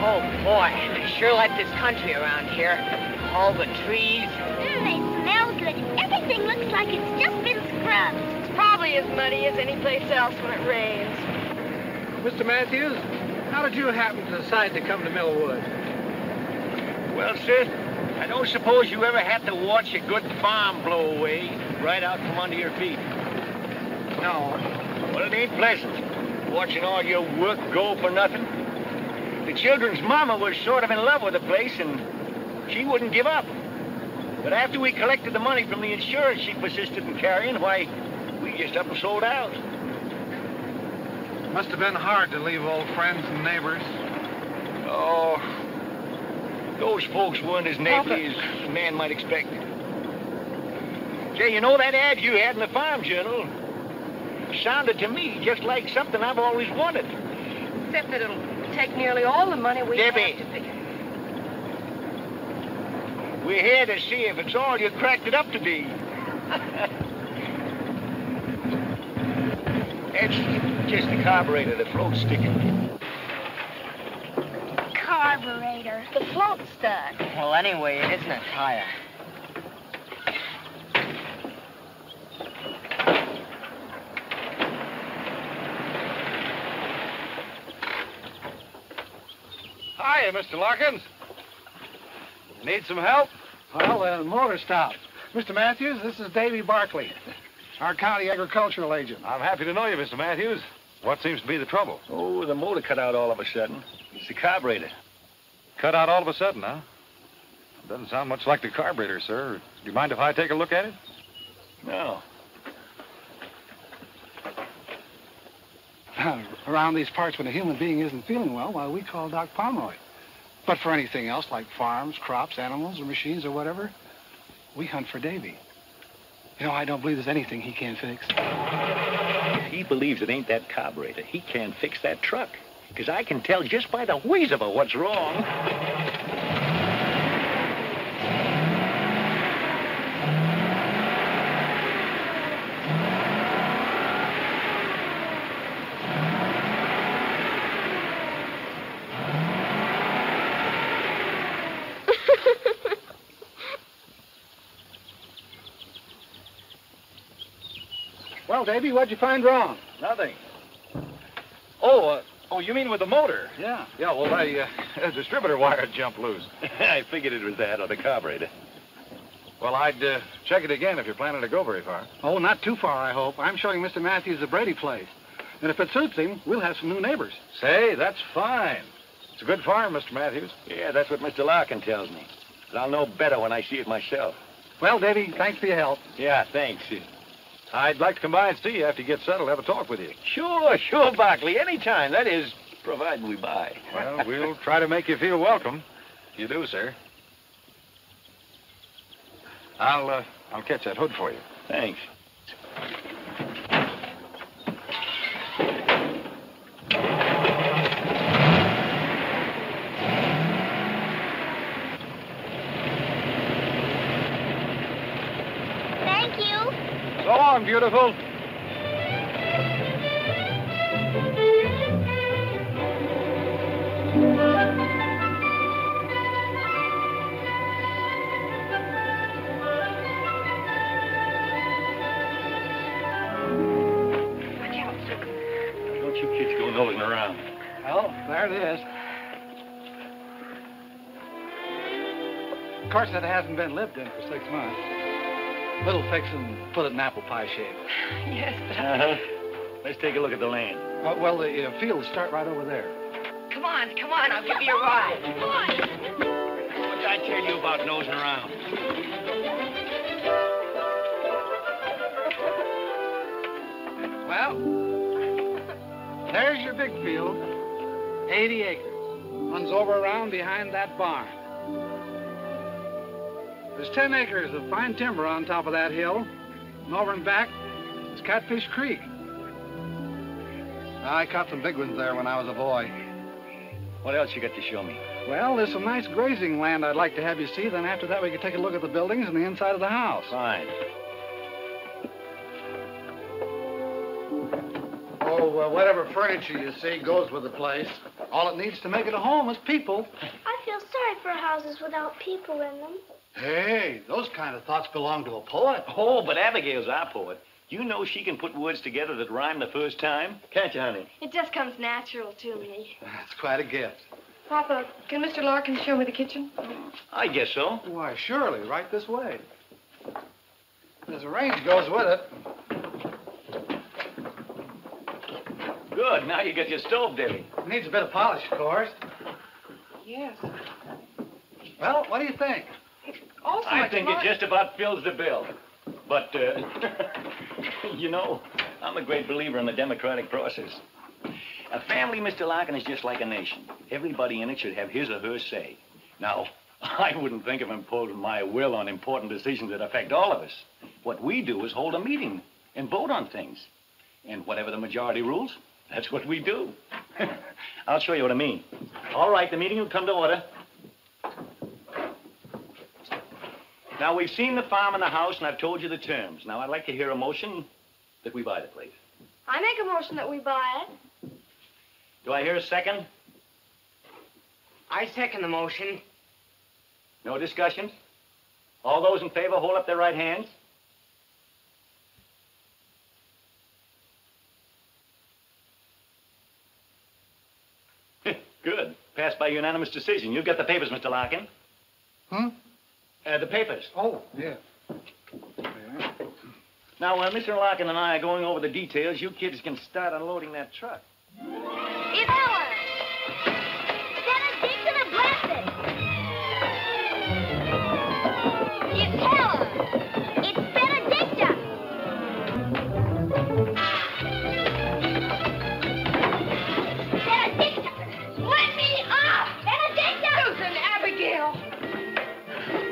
Oh, boy, I sure like this country around here. All the trees. They smell good. Everything looks like it's just been scrubbed. It's probably as muddy as any place else when it rains. Mr. Matthews, how did you happen to decide to come to Millwood? Well, sir, I don't suppose you ever had to watch a good farm blow away right out from under your feet. No. Well, it ain't pleasant, watching all your work go for nothing. The children's mama was sort of in love with the place, and she wouldn't give up. But after we collected the money from the insurance she persisted in carrying, why, we just up and sold out. Must have been hard to leave old friends and neighbors. Oh, those folks weren't as neighborly as a man might expect. Say, you know that ad you had in the Farm Journal sounded to me just like something I've always wanted. Except that it'll take nearly all the money we Debbie. have to pay. We're here to see if it's all you cracked it up to be. It's just the carburetor, the float's sticking. Carburetor. The float's stuck. Well, anyway, it isn't a tire. Hiya, Mr. Larkins. Need some help? Well, the motor stopped. Mr. Matthews, this is Davy Barkley, our county agricultural agent. I'm happy to know you, Mr. Matthews. What seems to be the trouble? Oh, the motor cut out all of a sudden. It's the carburetor. Cut out all of a sudden, huh? Doesn't sound much like the carburetor, sir. Do you mind if I take a look at it? No. Around these parts, when a human being isn't feeling well, why, we call Doc Pomeroy. But for anything else, like farms, crops, animals, or machines, or whatever, we hunt for Davy. You know, I don't believe there's anything he can't fix. If he believes it ain't that carburetor, he can't fix that truck. Because I can tell just by the wheeze of it what's wrong. Well, Davy, what'd you find wrong? Nothing. Oh, you mean with the motor? Yeah. Yeah, well, the distributor wire jumped loose. I figured it was that or the carburetor. Well, I'd check it again if you're planning to go very far. Oh, not too far, I hope. I'm showing Mr. Matthews the Brady place. And if it suits him, we'll have some new neighbors. Say, that's fine. It's a good farm, Mr. Matthews. Yeah, that's what Mr. Larkin tells me. But I'll know better when I see it myself. Well, Davy, thanks for your help. Yeah, thanks. I'd like to come by and see you after you get settled, have a talk with you. Sure, Barkley. Anytime. That is, provided we buy. Well, we'll try to make you feel welcome. You do, sir. I'll catch that hood for you. Thanks. Thank you. So long, beautiful. Don't you kids go nosing around. Well, there it is. Of course, it hasn't been lived in for 6 months. Little fix and put it in apple pie shape. Yes, but Uh-huh. Let's take a look at the land. Well, the fields start right over there. come on, I'll give you a ride. Come on. What did I tell you about nosing around? Well, there's your big field. 80 acres. Runs over around behind that barn. There's 10 acres of fine timber on top of that hill. And over and back is Catfish Creek. I caught some big ones there when I was a boy. What else you got to show me? Well, there's some nice grazing land I'd like to have you see. Then after that, we could take a look at the buildings and the inside of the house. Fine. Oh, whatever furniture you see goes with the place. All it needs to make it a home is people. I feel sorry for houses without people in them. Hey, those kind of thoughts belong to a poet. Oh, but Abigail's our poet. You know she can put words together that rhyme the first time. Can't you, honey? It just comes natural to me. That's quite a gift. Papa, can Mr. Larkin show me the kitchen? I guess so. Why, surely, right this way. There's a range goes with it. Good. Now you get your stove, Debbie. Needs a bit of polish, of course. Yes. Well, what do you think? Also, I think it just about fills the bill. But, you know, I'm a great believer in the democratic process. A family, Mr. Larkin, is just like a nation. Everybody in it should have his or her say. Now, I wouldn't think of imposing my will on important decisions that affect all of us. What we do is hold a meeting and vote on things. And whatever the majority rules, that's what we do. I'll show you what I mean. All right, the meeting will come to order. Now, we've seen the farm and the house, and I've told you the terms. Now, I'd like to hear a motion that we buy the place. I make a motion that we buy it. Do I hear a second? I second the motion. No discussion? All those in favor, hold up their right hands. Good. Passed by unanimous decision. You've got the papers, Mr. Larkin. The papers. Oh, yeah. Now, while Mr. Larkin and I are going over the details, you kids can start unloading that truck. It's Helen! Benedict and Blessed! It's Helen! It's Benedicta! Benedicta! Let me off! Benedicta! Susan, Abigail!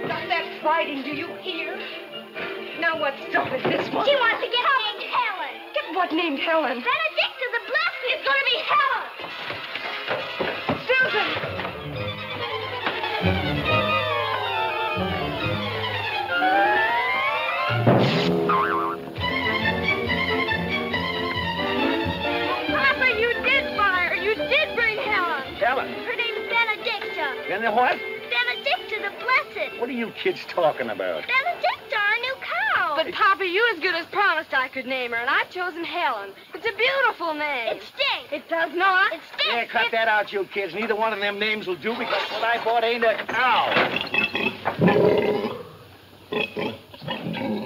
Stop that fighting, do you hear? Now what started this one? She wants to get named Helen! Get what named Helen? Benedicta the Blessed is going to be Helen! Susan! Papa, you did buy her. You did bring Helen. Helen. Her name's Benedicta. And then what? Benedicta the Blessed. What are you kids talking about? Benedicta, our new cow. But, Papa, you as good as promised I could name her, and I've chosen Helen. It's a beautiful name. It stinks. It does not. It stinks. Yeah, cut that out, you kids. Neither one of them names will do because what I bought ain't a cow.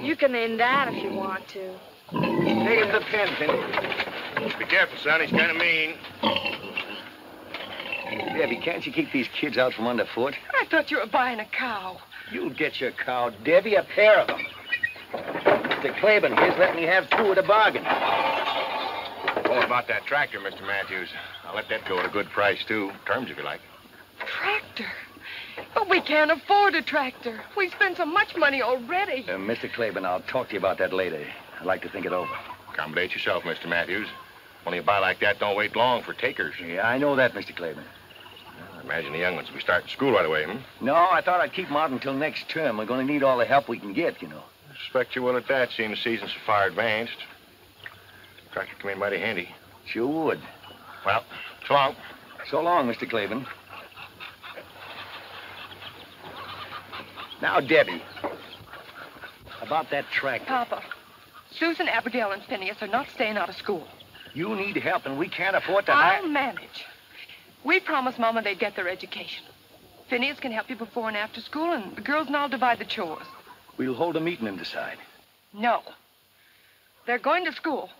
You can name that if you want to. Take him the pen, Penny. Be careful, son. He's kind of mean. Debbie, can't you keep these kids out from underfoot? I thought you were buying a cow. You'll get your cow, Debbie, a pair of them. Mr. Claiborne here's let me have two at a bargain. Oh, about that tractor, Mr. Matthews. I'll let that go at a good price, too. Terms, if you like. Tractor? But we can't afford a tractor. We spent so much money already. Mr. Claiborne, I'll talk to you about that later. I'd like to think it over. Accommodate yourself, Mr. Matthews. When you buy like that, don't wait long for takers. Yeah, I know that, Mr. Claiborne. I imagine the young ones will be starting school right away, hmm? No, I thought I'd keep them out until next term. We're going to need all the help we can get, you know. I suspect you will at that, seeing the season's so far advanced. Tractor come in mighty handy. Sure would. Well, so long. So long, Mr. Claiborne. Now, Debbie, about that tractor. Papa, Susan, Abigail, and Phineas are not staying out of school. You need help, and we can't afford to I'll manage. We promised Mama they'd get their education. Phineas can help you before and after school, and the girls and I'll divide the chores. We'll hold a meeting and decide. No. They're going to school.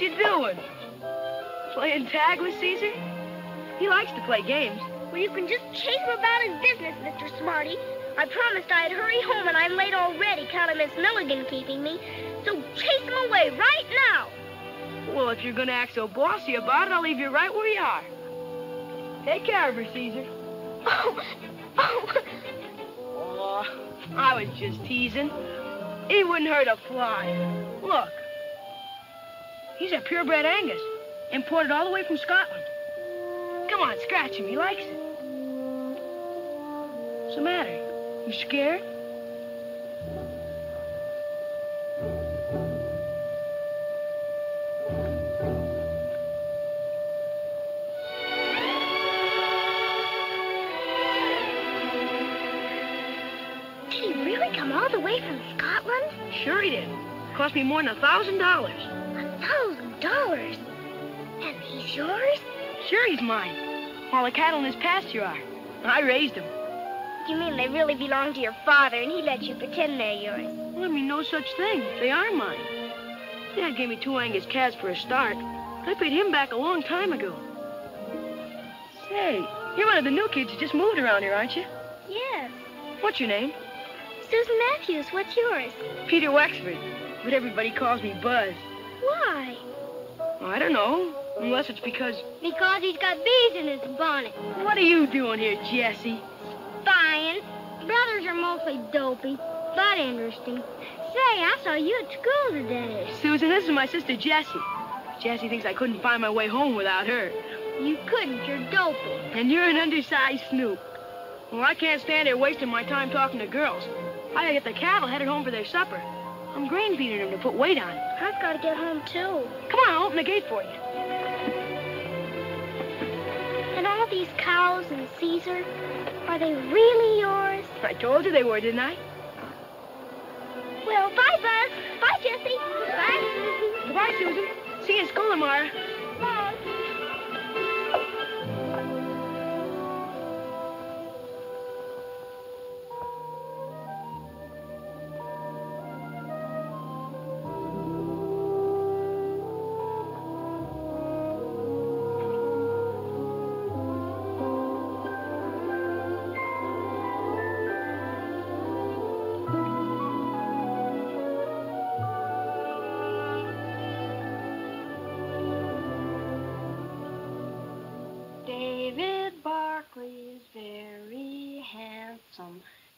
you doing? Playing tag with Caesar? He likes to play games. Well, you can just chase him about his business, Mr. Smarty. I promised I'd hurry home, and I'm late already, counting Miss Milligan keeping me. So chase him away right now. Well, if you're gonna act so bossy about it, I'll leave you right where you are. Take care of her, Caesar. Oh, I was just teasing. He wouldn't hurt a fly. Look. He's a purebred Angus, imported all the way from Scotland. Come on, scratch him. He likes it. What's the matter? You scared? Did he really come all the way from Scotland? Sure he did. Cost me more than $1,000. $1,000? And he's yours? Sure he's mine. All the cattle in his pasture are. I raised them. You mean they really belong to your father, and he let you pretend they're yours? Well, I mean, no such thing. They are mine. Dad gave me 2 Angus calves for a start. I paid him back a long time ago. Say, you're one of the new kids who just moved around here, aren't you? Yes. What's your name? Susan Matthews. What's yours? Peter Wexford. But everybody calls me Buzz. Why? Well, I don't know. Unless it's because... Because he's got bees in his bonnet. What are you doing here, Jessie? Spying. Brothers are mostly dopey, but interesting. Say, I saw you at school today. Susan, this is my sister Jessie. Jessie thinks I couldn't find my way home without her. You couldn't. You're dopey. And you're an undersized snoop. Well, I can't stand here wasting my time talking to girls. I gotta get the cattle headed home for their supper. I'm grain feeding them to put weight on. I've got to get home, too. Come on, I'll open the gate for you. And all these cows and Caesar, are they really yours? I told you they were, didn't I? Well, bye, Buzz. Bye, Jessie. Bye, Susan. Goodbye, Susan. See you in school tomorrow. Bye.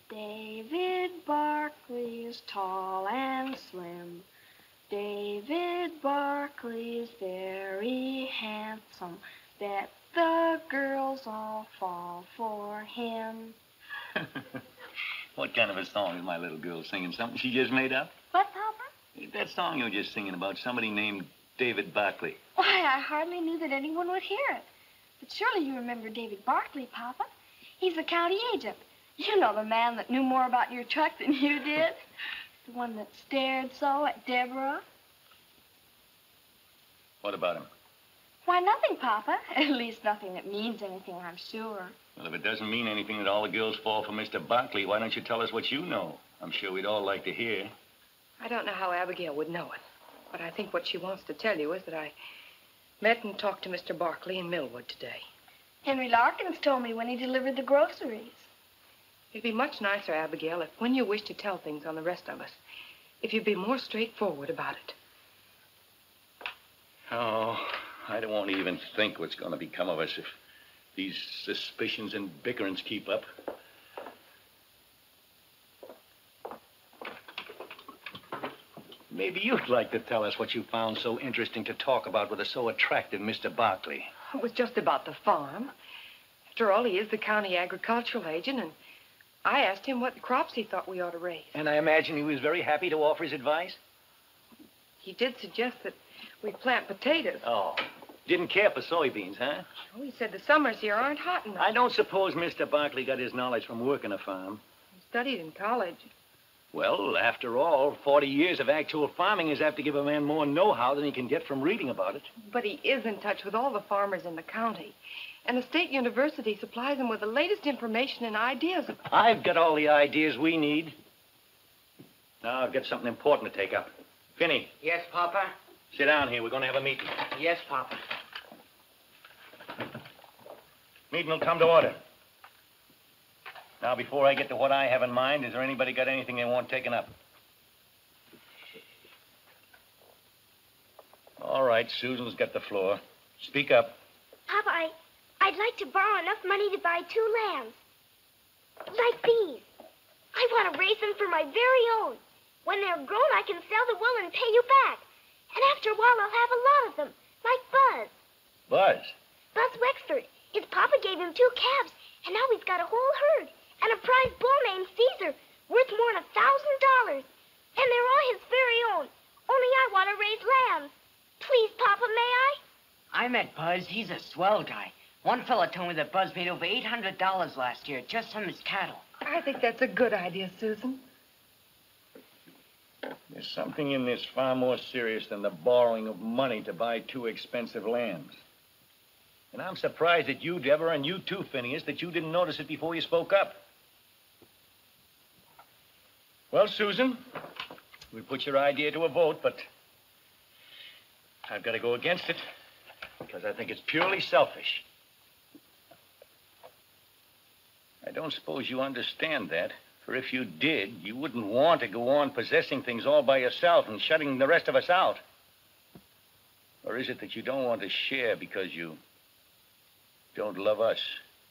David Barkley is tall and slim. David Barkley is very handsome. That the girls all fall for him. What kind of a song is my little girl singing? Something she just made up? What, Papa? That song you were just singing about somebody named David Barkley. Why, I hardly knew that anyone would hear it. But surely you remember David Barkley, Papa. He's the county agent. You know, the man that knew more about your truck than you did. The one that stared so at Deborah. What about him? Why, nothing, Papa. At least nothing that means anything, I'm sure. Well, if it doesn't mean anything that all the girls fall for Mr. Barkley, why don't you tell us what you know? I'm sure we'd all like to hear. I don't know how Abigail would know it, but I think what she wants to tell you is that I met and talked to Mr. Barkley in Millwood today. Henry Larkins told me when he delivered the groceries. It'd be much nicer, Abigail, if when you wish to tell things on the rest of us, if you'd be more straightforward about it. Oh, I don't want to even think what's going to become of us if these suspicions and bickerings keep up. Maybe you'd like to tell us what you found so interesting to talk about with a so attractive Mr. Barkley. It was just about the farm. After all, he is the county agricultural agent, and I asked him what crops he thought we ought to raise. And I imagine he was very happy to offer his advice? He did suggest that we plant potatoes. Oh, didn't care for soybeans, huh? Oh, he said the summers here aren't hot enough. I don't suppose Mr. Barkley got his knowledge from working a farm. He studied in college. Well, after all, 40 years of actual farming is apt to give a man more know-how than he can get from reading about it. But he is in touch with all the farmers in the county. And the state university supplies him with the latest information and ideas. I've got all the ideas we need. Now I've got something important to take up. Finney. Yes, Papa? Sit down here. We're going to have a meeting. Yes, Papa. Meeting will come to order. Now, before I get to what I have in mind, is there anybody got anything they want taken up? All right, Susan's got the floor. Speak up. Papa, I'd like to borrow enough money to buy 2 lambs. Like these. I want to raise them for my very own. When they're grown, I can sell the wool and pay you back. And after a while, I'll have a lot of them, like Buzz. Buzz? Buzz Wexford. His papa gave him 2 calves, and now he's got a whole herd. And a prize bull named Caesar, worth more than $1,000. And they're all his very own. Only I want to raise lambs. Please, Papa, may I? I met Buzz. He's a swell guy. One fella told me that Buzz made over $800 last year just from his cattle. I think that's a good idea, Susan. There's something in this far more serious than the borrowing of money to buy 2 expensive lambs. And I'm surprised at you, Deborah, and you too, Phineas, that you didn't notice it before you spoke up. Well, Susan, we put your idea to a vote, but I've got to go against it because I think it's purely selfish. I don't suppose you understand that, for if you did, you wouldn't want to go on possessing things all by yourself and shutting the rest of us out. Or is it that you don't want to share because you don't love us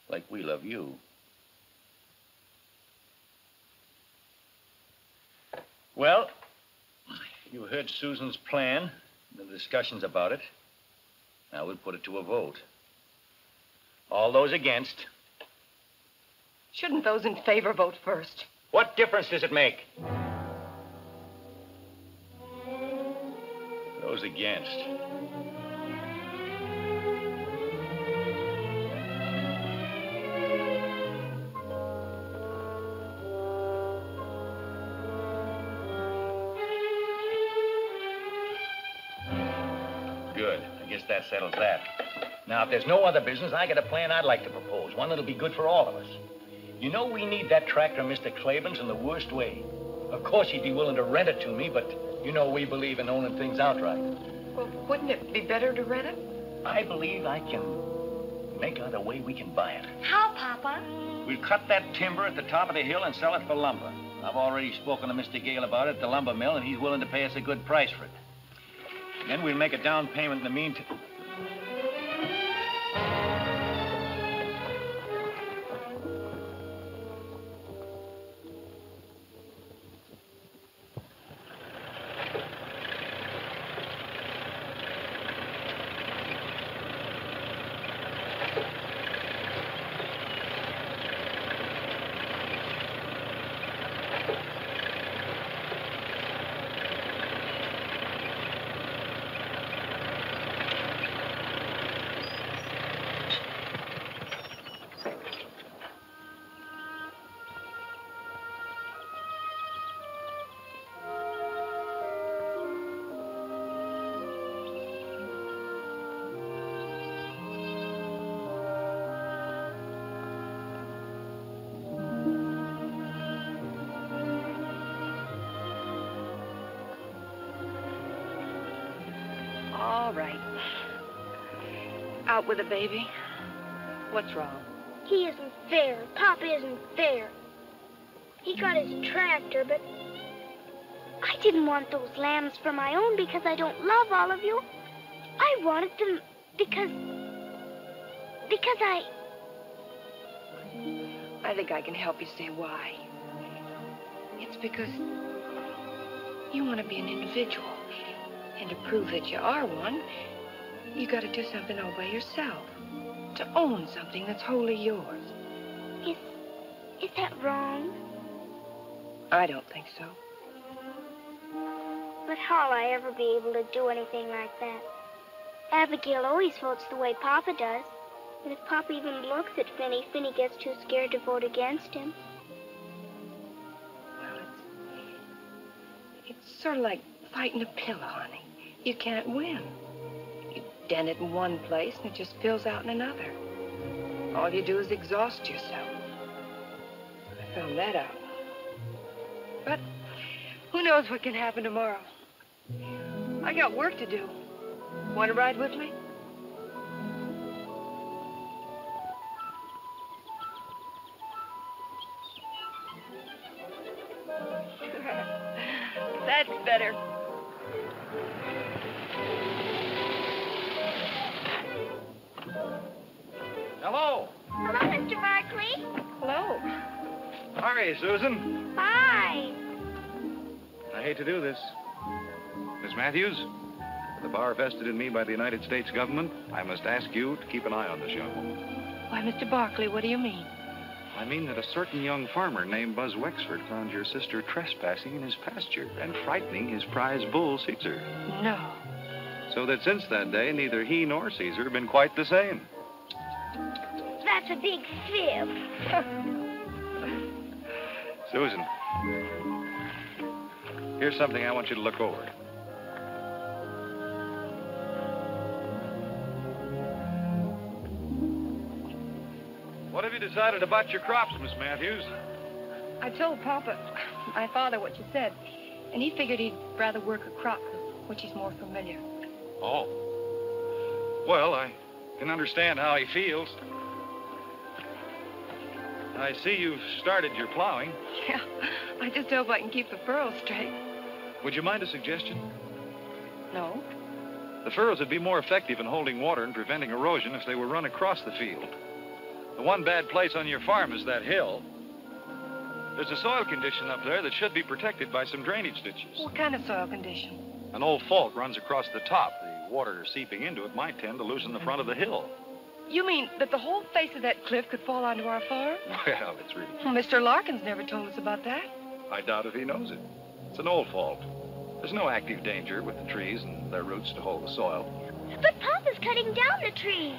like we love you? Well, you heard Susan's plan, the discussions about it. Now we'll put it to a vote. All those against. Shouldn't those in favor vote first? What difference does it make? Those against. Good. I guess that settles that. Now, if there's no other business, I got a plan I'd like to propose. One that'll be good for all of us. You know we need that tractor, Mr. Claiborne's, in the worst way. Of course, he'd be willing to rent it to me, but you know we believe in owning things outright. Well, wouldn't it be better to rent it? I believe I can make out a way we can buy it. How, Papa? We'll cut that timber at the top of the hill and sell it for lumber. I've already spoken to Mr. Gale about it at the lumber mill, and he's willing to pay us a good price for it. Then we'll make a down payment in the meantime. All right. Out with the baby. What's wrong? He isn't fair. Papa isn't fair. He got his tractor, but I didn't want those lambs for my own because I don't love all of you. I wanted them because I think I can help you say why. It's because you want to be an individual. And to prove that you are one, you got to do something all by yourself. To own something that's wholly yours. Is that wrong? I don't think so. But how'll I ever be able to do anything like that? Abigail always votes the way Papa does. And if Papa even looks at Finny, Finny gets too scared to vote against him. Well, it's sort of like fighting a pillow, honey. You can't win. You dent it in one place, and it just fills out in another. All you do is exhaust yourself. I found that out. But who knows what can happen tomorrow? I got work to do. Want to ride with me? That's better. Hello. Hello, Mr. Barkley. Hello. Hi, Susan. Bye. I hate to do this. Miss Matthews, the power vested in me by the United States government, I must ask you to keep an eye on this young woman. Why, Mr. Barkley, what do you mean? I mean that a certain young farmer named Buzz Wexford found your sister trespassing in his pasture and frightening his prize bull, Caesar. No. So that since that day, neither he nor Caesar have been quite the same. That's a big fib. Susan, here's something I want you to look over. What have you decided about your crops, Miss Matthews? I told Papa, my father, what you said, and he figured he'd rather work a crop with which he's more familiar. Oh. Well, I can understand how he feels. I see you've started your plowing. Yeah, I just hope I can keep the furrows straight. Would you mind a suggestion? No? The furrows would be more effective in holding water and preventing erosion if they were run across the field. The one bad place on your farm is that hill. There's a soil condition up there that should be protected by some drainage ditches. What kind of soil condition? An old fault runs across the top. The water seeping into it might tend to loosen the front of the hill. You mean that the whole face of that cliff could fall onto our farm? Well, it's really... Well, Mr. Larkins never told us about that. I doubt if he knows it. It's an old fault. There's no active danger with the trees and their roots to hold the soil. But Papa's cutting down the trees.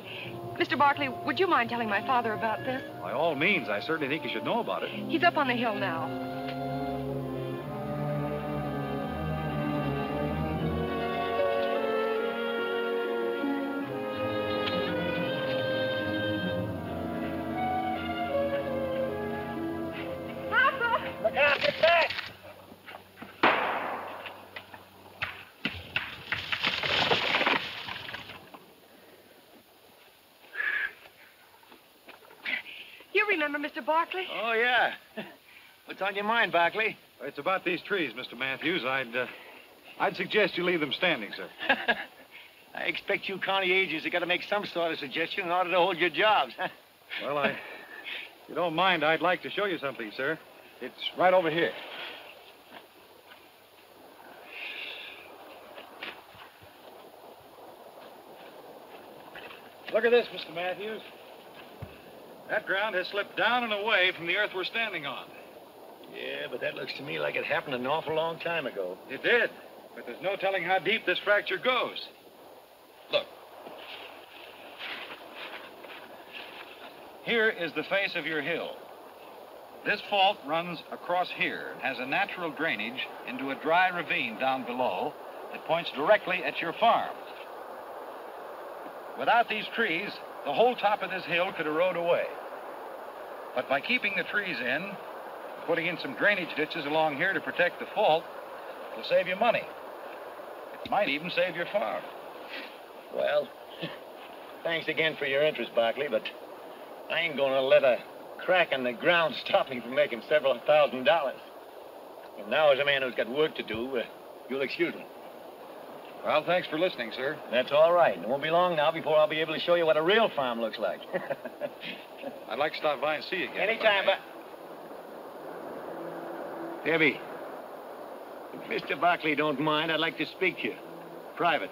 Mr. Barkley, would you mind telling my father about this? By all means, I certainly think he should know about it. He's up on the hill now. Papa! Look out, get back! You remember Mr. Barkley? Oh, yeah. What's on your mind, Barkley? It's about these trees, Mr. Matthews. I'd suggest you leave them standing, sir. I expect you county agents have got to make some sort of suggestion in order to hold your jobs. Well, if you don't mind, I'd like to show you something, sir. It's right over here. Look at this, Mr. Matthews. That ground has slipped down and away from the earth we're standing on. Yeah, but that looks to me like it happened an awful long time ago. It did, but there's no telling how deep this fracture goes. Look. Here is the face of your hill. This fault runs across here and has a natural drainage into a dry ravine down below that points directly at your farm. Without these trees, the whole top of this hill could erode away. But by keeping the trees in, putting in some drainage ditches along here to protect the fault, it'll save you money. It might even save your farm. Well, thanks again for your interest, Barkley, but I ain't gonna let a crack in the ground stop me from making several $1,000s. And now, as a man who's got work to do, you'll excuse me. Well, thanks for listening, sir. That's all right. It won't be long now before I'll be able to show you what a real farm looks like. I'd like to stop by and see you again. Anytime, but... Debbie, if Mr. Barkley don't mind, I'd like to speak to you. Private.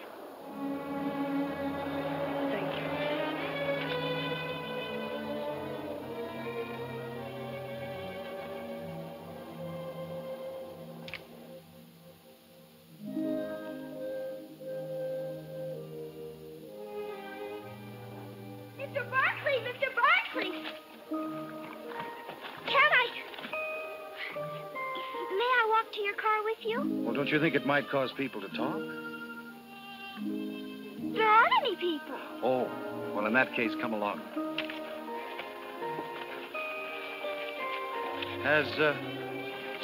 Thank you. Mr. Barkley! Mr. Barkley! Can I... May I walk to your car with you? Well, don't you think it might cause people to talk? There aren't any people. Oh, well, in that case, come along. Has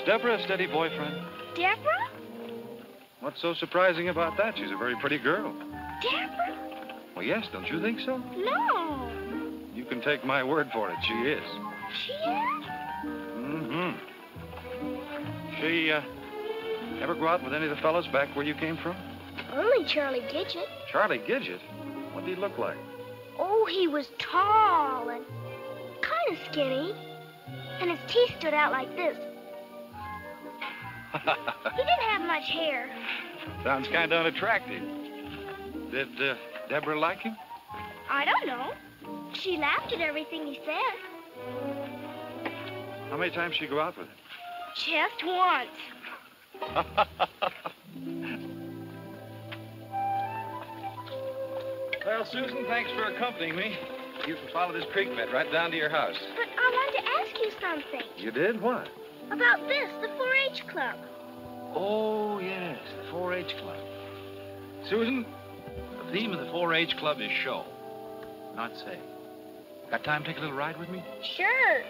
Deborah a steady boyfriend? Deborah? What's so surprising about that? She's a very pretty girl. Deborah? Well, yes, don't you think so? No. You can take my word for it. She is. She is? Mm-hmm. She, ever go out with any of the fellas back where you came from? Only Charlie Gidget. Charlie Gidget? What did he look like? Oh, he was tall and kind of skinny. And his teeth stood out like this. He didn't have much hair. Sounds kind of unattractive. Did Deborah like him? I don't know. She laughed at everything he said. How many times did she go out with him? Just once. Well, Susan, thanks for accompanying me. You can follow this creek bed right down to your house. But I wanted to ask you something. You did? What? About this, the 4-H club. Oh, yes, the 4-H club. Susan, the theme of the 4-H club is show, not say. Got time to take a little ride with me? Sure.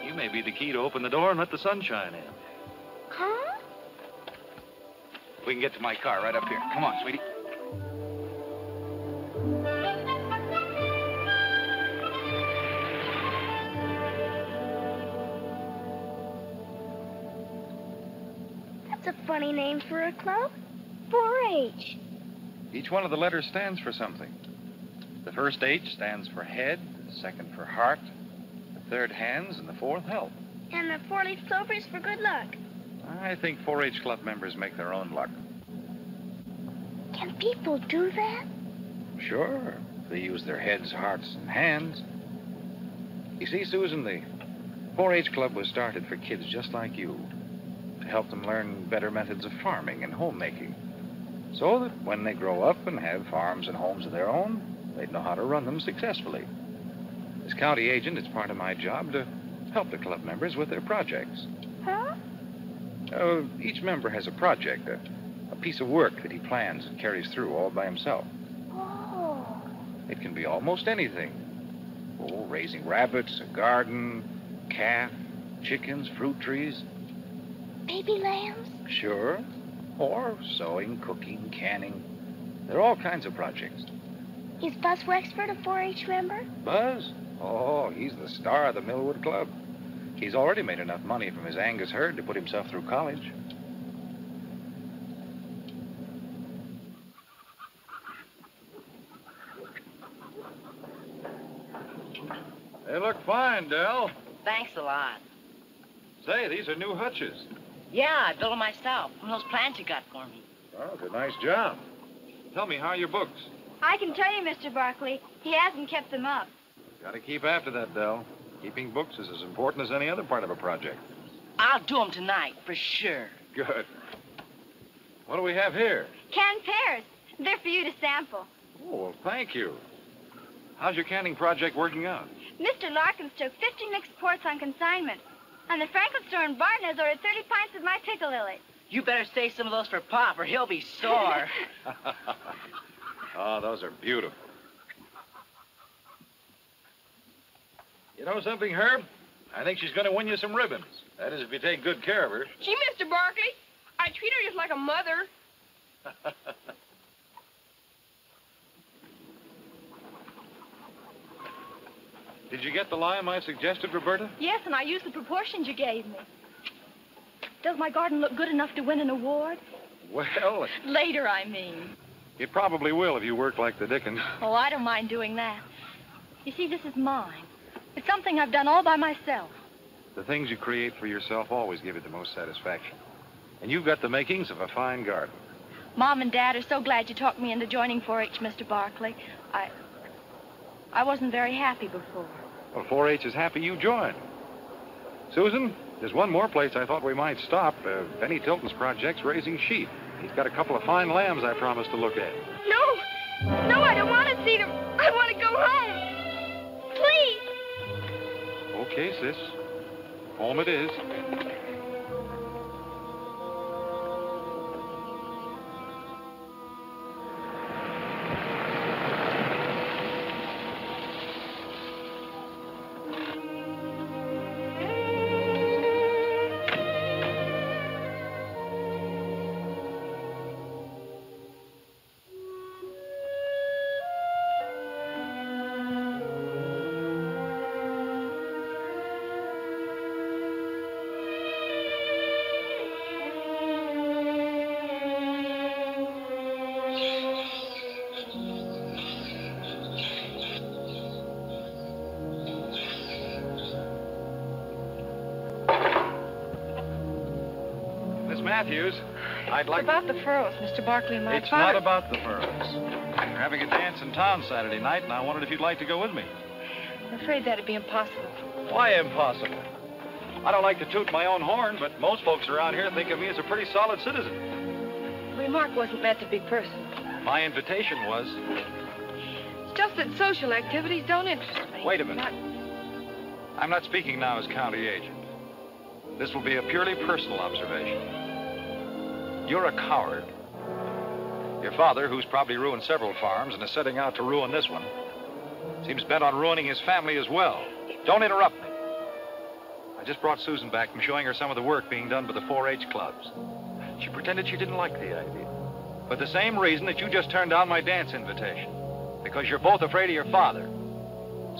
You may be the key to open the door and let the sunshine in. Huh? We can get to my car right up here. Come on, sweetie. That's a funny name for a club. 4-H. Each one of the letters stands for something. The first H stands for head, the second for heart, the third hands, and the fourth health. And the 4-leaf clover is for good luck. I think 4-H club members make their own luck. Can people do that? Sure. They use their heads, hearts, and hands. You see, Susan, the 4-H club was started for kids just like you, to help them learn better methods of farming and homemaking, so that when they grow up and have farms and homes of their own, they'd know how to run them successfully. As county agent, it's part of my job to help the club members with their projects. Huh? Each member has a project, a piece of work that he plans and carries through all by himself. Oh. It can be almost anything. Oh, raising rabbits, a garden, calf, chickens, fruit trees. Baby lambs? Sure. Or sewing, cooking, canning. There are all kinds of projects. Is Buzz Wexford a 4-H member? Buzz? Oh, he's the star of the Millwood Club. He's already made enough money from his Angus herd to put himself through college. They look fine, Del. Thanks a lot. Say, these are new hutches. Yeah, I built them myself from those plans you got for me. Oh, it's a nice job. Tell me, how are your books? I can tell you, Mr. Barkley, he hasn't kept them up. Got to keep after that, Del. Keeping books is as important as any other part of a project. I'll do them tonight, for sure. Good. What do we have here? Canned pears. They're for you to sample. Oh, well, thank you. How's your canning project working out? Mr. Larkins took 50 mixed quarts on consignment. And the Franklin store in Barton has ordered 30 pints of my piccalilli. You better save some of those for Pop, or he'll be sore. Oh, those are beautiful. You know something, Herb? I think she's going to win you some ribbons. That is, if you take good care of her. Gee, Mr. Barkley, I treat her just like a mother. Did you get the lime I suggested, Roberta? Yes, and I used the proportions you gave me. Does my garden look good enough to win an award? Well, Later, I mean. it probably will if you work like the Dickens. Oh, I don't mind doing that. You see, this is mine. It's something I've done all by myself. The things you create for yourself always give you the most satisfaction. And you've got the makings of a fine garden. Mom and Dad are so glad you talked me into joining 4-H, Mr. Barkley. I wasn't very happy before. Well, 4-H is happy you joined. Susan, there's one more place I thought we might stop. Benny Tilton's project's raising sheep. He's got a couple of fine lambs I promised to look at. No, I don't want to see them. I want to go home. Please. Okay, sis. Home it is. Matthews, I'd like... It's about the furrows, Mr. Barkley and my It's father. not about the furrows. We're having a dance in town Saturday night, and I wondered if you'd like to go with me. I'm afraid that'd be impossible. Why impossible? I don't like to toot my own horn, but most folks around here think of me as a pretty solid citizen. The remark wasn't meant to be personal. My invitation was... It's just that social activities don't interest me. Wait a minute. I'm not speaking now as county agent. This will be a purely personal observation. You're a coward. Your father, who's probably ruined several farms and is setting out to ruin this one, seems bent on ruining his family as well. Don't interrupt me. I just brought Susan back from showing her some of the work being done by the 4-H clubs. She pretended she didn't like the idea. For the same reason that you just turned down my dance invitation. Because you're both afraid of your father.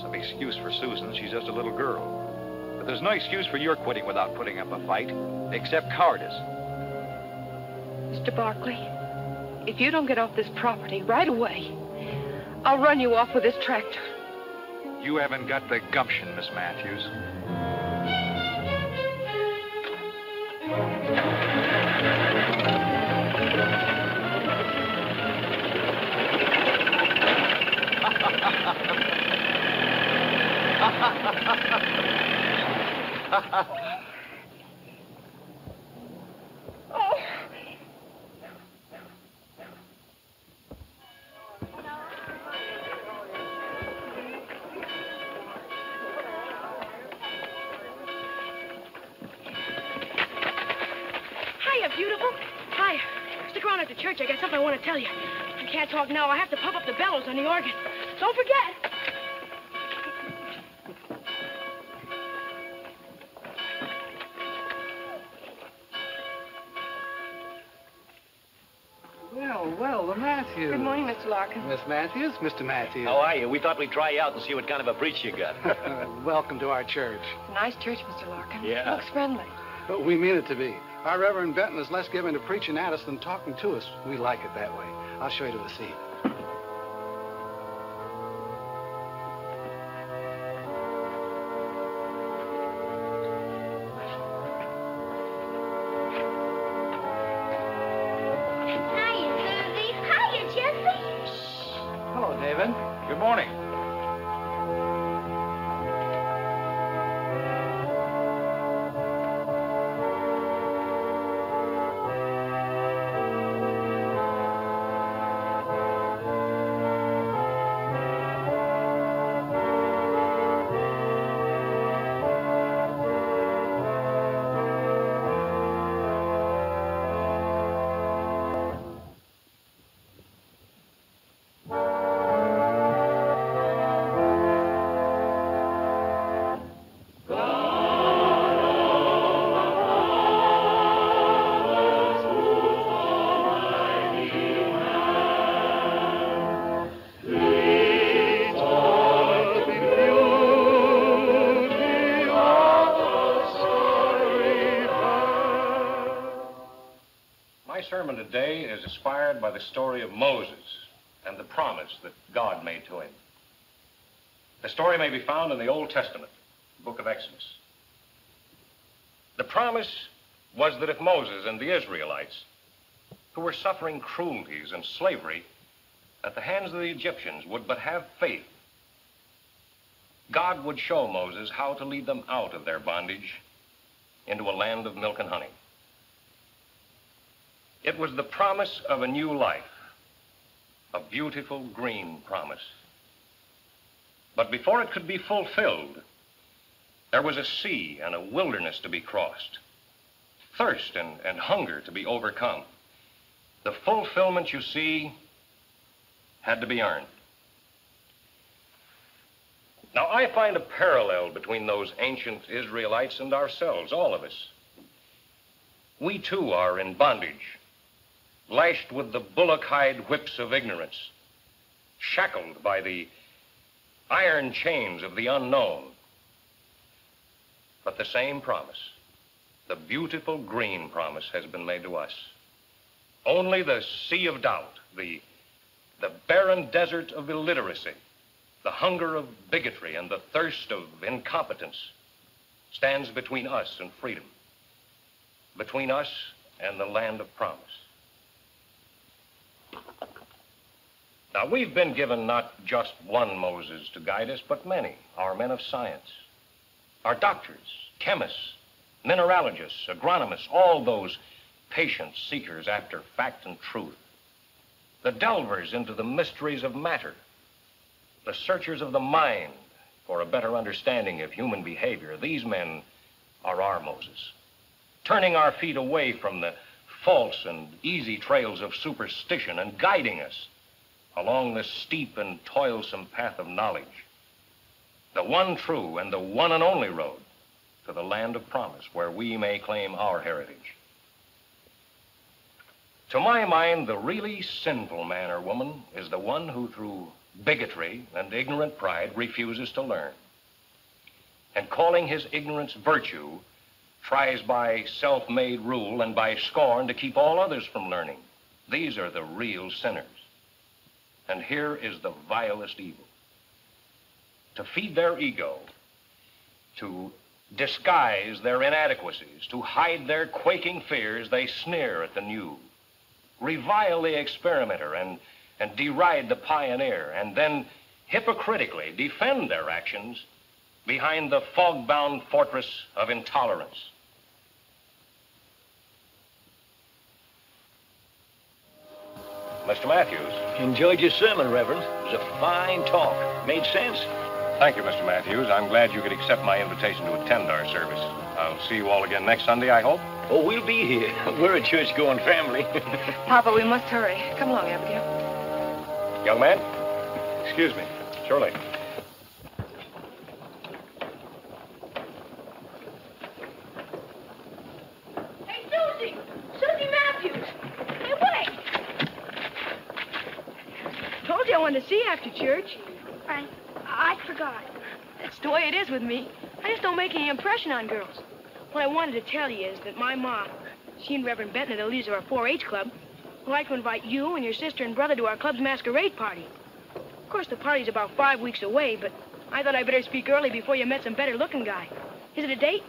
Some excuse for Susan. She's just a little girl. But there's no excuse for your quitting without putting up a fight, except cowardice. Mr. Barkley, if you don't get off this property right away, I'll run you off with this tractor. You haven't got the gumption, Miss Matthews. Hiya, beautiful. Hiya. Stick around at the church. I got something I want to tell you. I can't talk now. I have to pump up the bellows on the organ. Don't forget. Well, the Matthews. Good morning, Mr. Larkin. Miss Matthews, Mr. Matthews. How are you? We thought we'd try you out and see what kind of a breech you got. Welcome to our church. It's a nice church, Mr. Larkin. Yeah. Looks friendly. We mean it to be. Our Reverend Benton is less given to preaching at us than talking to us. We like it that way. I'll show you to the seat. Hello, David. Good morning. sermon today is inspired by the story of Moses and the promise that God made to him. The story may be found in the Old Testament, the book of Exodus. The promise was that if Moses and the Israelites, who were suffering cruelties and slavery at the hands of the Egyptians, would but have faith, God would show Moses how to lead them out of their bondage into a land of milk and honey. It was the promise of a new life, a beautiful green promise. But before it could be fulfilled, there was a sea and a wilderness to be crossed, thirst and hunger to be overcome. The fulfillment, you see, had to be earned. Now, I find a parallel between those ancient Israelites and ourselves, all of us. We, too, are in bondage, lashed with the bullock-hide whips of ignorance, shackled by the iron chains of the unknown. But the same promise, the beautiful green promise, has been made to us. Only the sea of doubt, the barren desert of illiteracy, the hunger of bigotry and the thirst of incompetence stands between us and freedom, between us and the land of promise. Now, we've been given not just one Moses to guide us, but many, our men of science, our doctors, chemists, mineralogists, agronomists, all those patient seekers after fact and truth, the delvers into the mysteries of matter, the searchers of the mind for a better understanding of human behavior. These men are our Moses, turning our feet away from the false and easy trails of superstition and guiding us along the steep and toilsome path of knowledge, the one true and the one and only road to the land of promise, where we may claim our heritage. To my mind, the really sinful man or woman is the one who, through bigotry and ignorant pride, refuses to learn, and calling his ignorance virtue, tries by self-made rule and by scorn to keep all others from learning. These are the real sinners. And here is the vilest evil. To feed their ego, to disguise their inadequacies, to hide their quaking fears, they sneer at the new, revile the experimenter, and deride the pioneer, and then hypocritically defend their actions behind the fog-bound fortress of intolerance. Mr. Matthews. Enjoyed your sermon, Reverend. It was a fine talk. Made sense. Thank you, Mr. Matthews. I'm glad you could accept my invitation to attend our service. I'll see you all again next Sunday, I hope. Oh, we'll be here. We're a church-going family. Papa, we must hurry. Come along, Abigail. Young man, excuse me. Surely. Hey, Susie! Susie Matthews! Hey, wait! Told you I wanted to see you after church. I forgot. That's the way it is with me. I just don't make any impression on girls. What I wanted to tell you is that my mom, she and Reverend Benton are the leaders of our 4-H club, would like to invite you and your sister and brother to our club's masquerade party. Of course, the party's about 5 weeks away, but I thought I'd better speak early before you met some better-looking guy. Is it a date?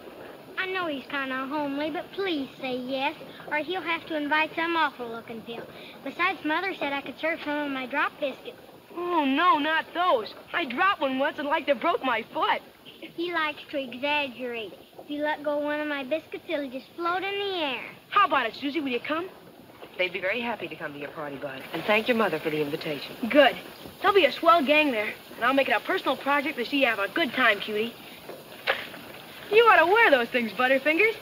I know he's kind of homely, but please say yes, or he'll have to invite some awful-looking pill. Besides, Mother said I could serve some of my drop biscuits. Oh, no, not those. I dropped one once and like to broke my foot. He likes to exaggerate. If you let go of one of my biscuits, it'll just float in the air. How about it, Susie? Will you come? They'd be very happy to come to your party, Bud. And thank your mother for the invitation. Good. There'll be a swell gang there, and I'll make it a personal project to see you have a good time, cutie. You ought to wear those things, Butterfingers.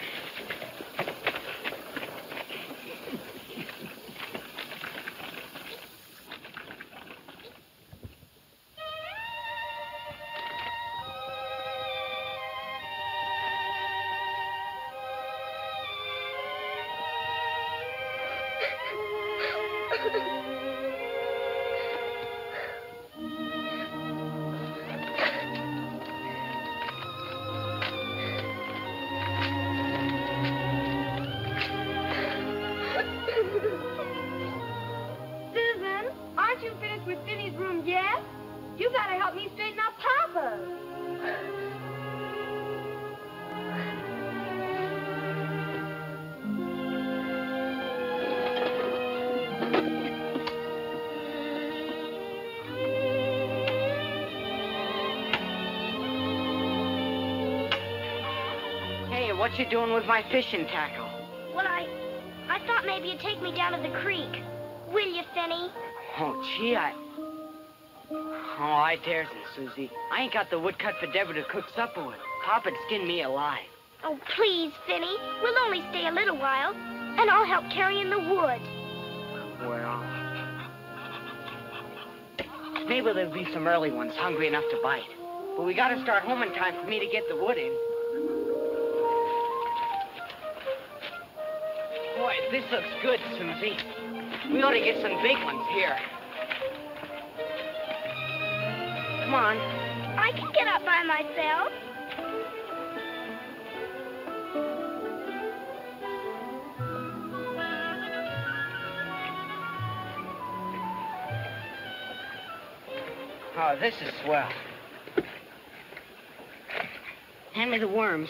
Susan, aren't you finished with Finney's room yet? You gotta help me straighten out Papa. Hey, what you doing with my fishing tackle? Well, I thought maybe you'd take me down to the creek. Will you, Finney? Oh, gee, Oh, I daresn't, Susie. I ain't got the wood cut for Deborah to cook supper with. Papa'd skin me alive. Oh, please, Finney. We'll only stay a little while, and I'll help carry in the wood. Well, maybe there'll be some early ones hungry enough to bite. But we gotta start home in time for me to get the wood in. Boy, this looks good, Susie. We ought to get some big ones here. Come on. I can get up by myself. Oh, this is swell. Hand me the worms.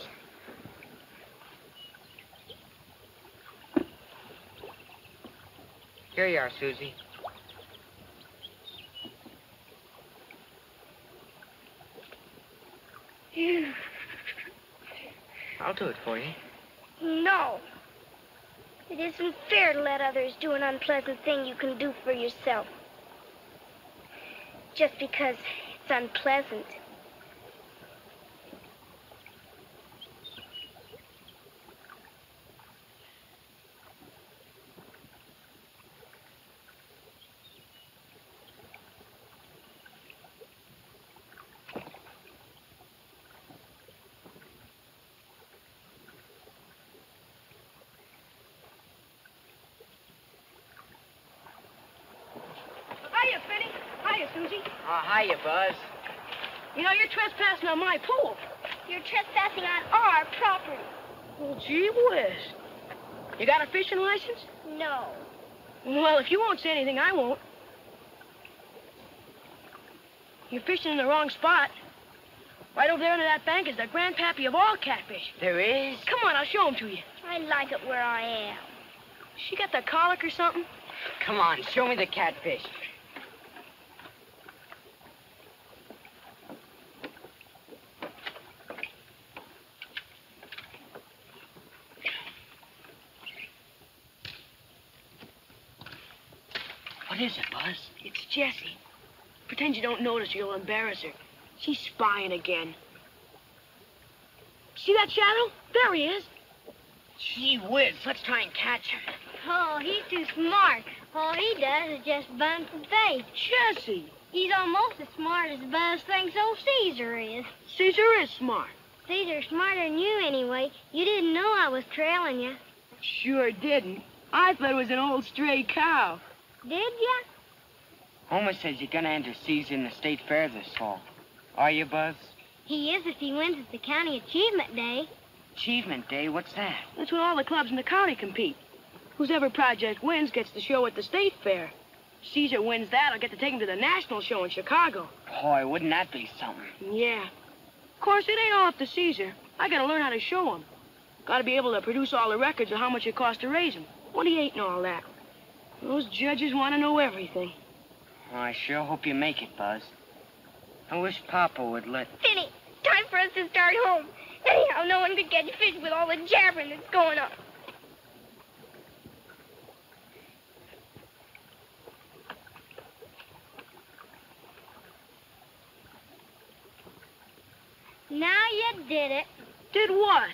Here you are, Susie. I'll do it for you. No. It isn't fair to let others do an unpleasant thing you can do for yourself. Just because it's unpleasant. Hiya, Finny. Hiya, Susie. Oh, hiya, Buzz. You know, you're trespassing on my pool. You're trespassing on our property. Well, gee whiz. You got a fishing license? No. Well, if you won't say anything, I won't. You're fishing in the wrong spot. Right over there under that bank is the grandpappy of all catfish. There is? Come on, I'll show him to you. I like it where I am. She got the colic or something? Come on, show me the catfish. What is it, Buzz? It's Jessie. Pretend you don't notice or you'll embarrass her. She's spying again. See that shadow? There he is. Gee whiz, let's try and catch him. Oh, he's too smart. All he does is just bun for bait. Jessie. He's almost as smart as Buzz thinks old Caesar is. Caesar is smart. Caesar's smarter than you anyway. You didn't know I was trailing you. Sure didn't. I thought it was an old stray cow. Did ya? Homer says you're gonna enter Caesar in the state fair this fall. Are you, Buzz? He is if he wins at the County Achievement Day. Achievement Day? What's that? That's when all the clubs in the county compete. Whosever project wins gets the show at the state fair. Caesar wins that, I'll get to take him to the national show in Chicago. Boy, wouldn't that be something? Yeah. Of course, it ain't all up to Caesar. I gotta learn how to show him. Gotta be able to produce all the records of how much it costs to raise him, what he ate and all that. Those judges want to know everything. Well, I sure hope you make it, Buzz. I wish Papa would let... Finny, time for us to start home. Anyhow, no one could catch fish with all the jabbering that's going on. Now you did it. Did what?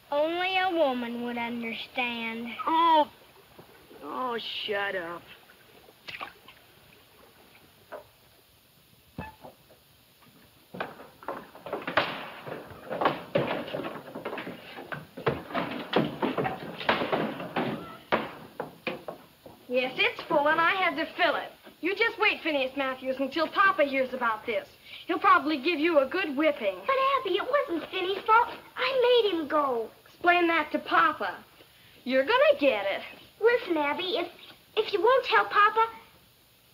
Only a woman would understand. Oh, shut up. Yes, it's full, and I had to fill it. You just wait, Phineas Matthews, until Papa hears about this. He'll probably give you a good whipping. But, Abby, it wasn't Finny's fault. I made him go. Explain that to Papa. You're gonna get it. Listen, Abby, if you won't tell Papa,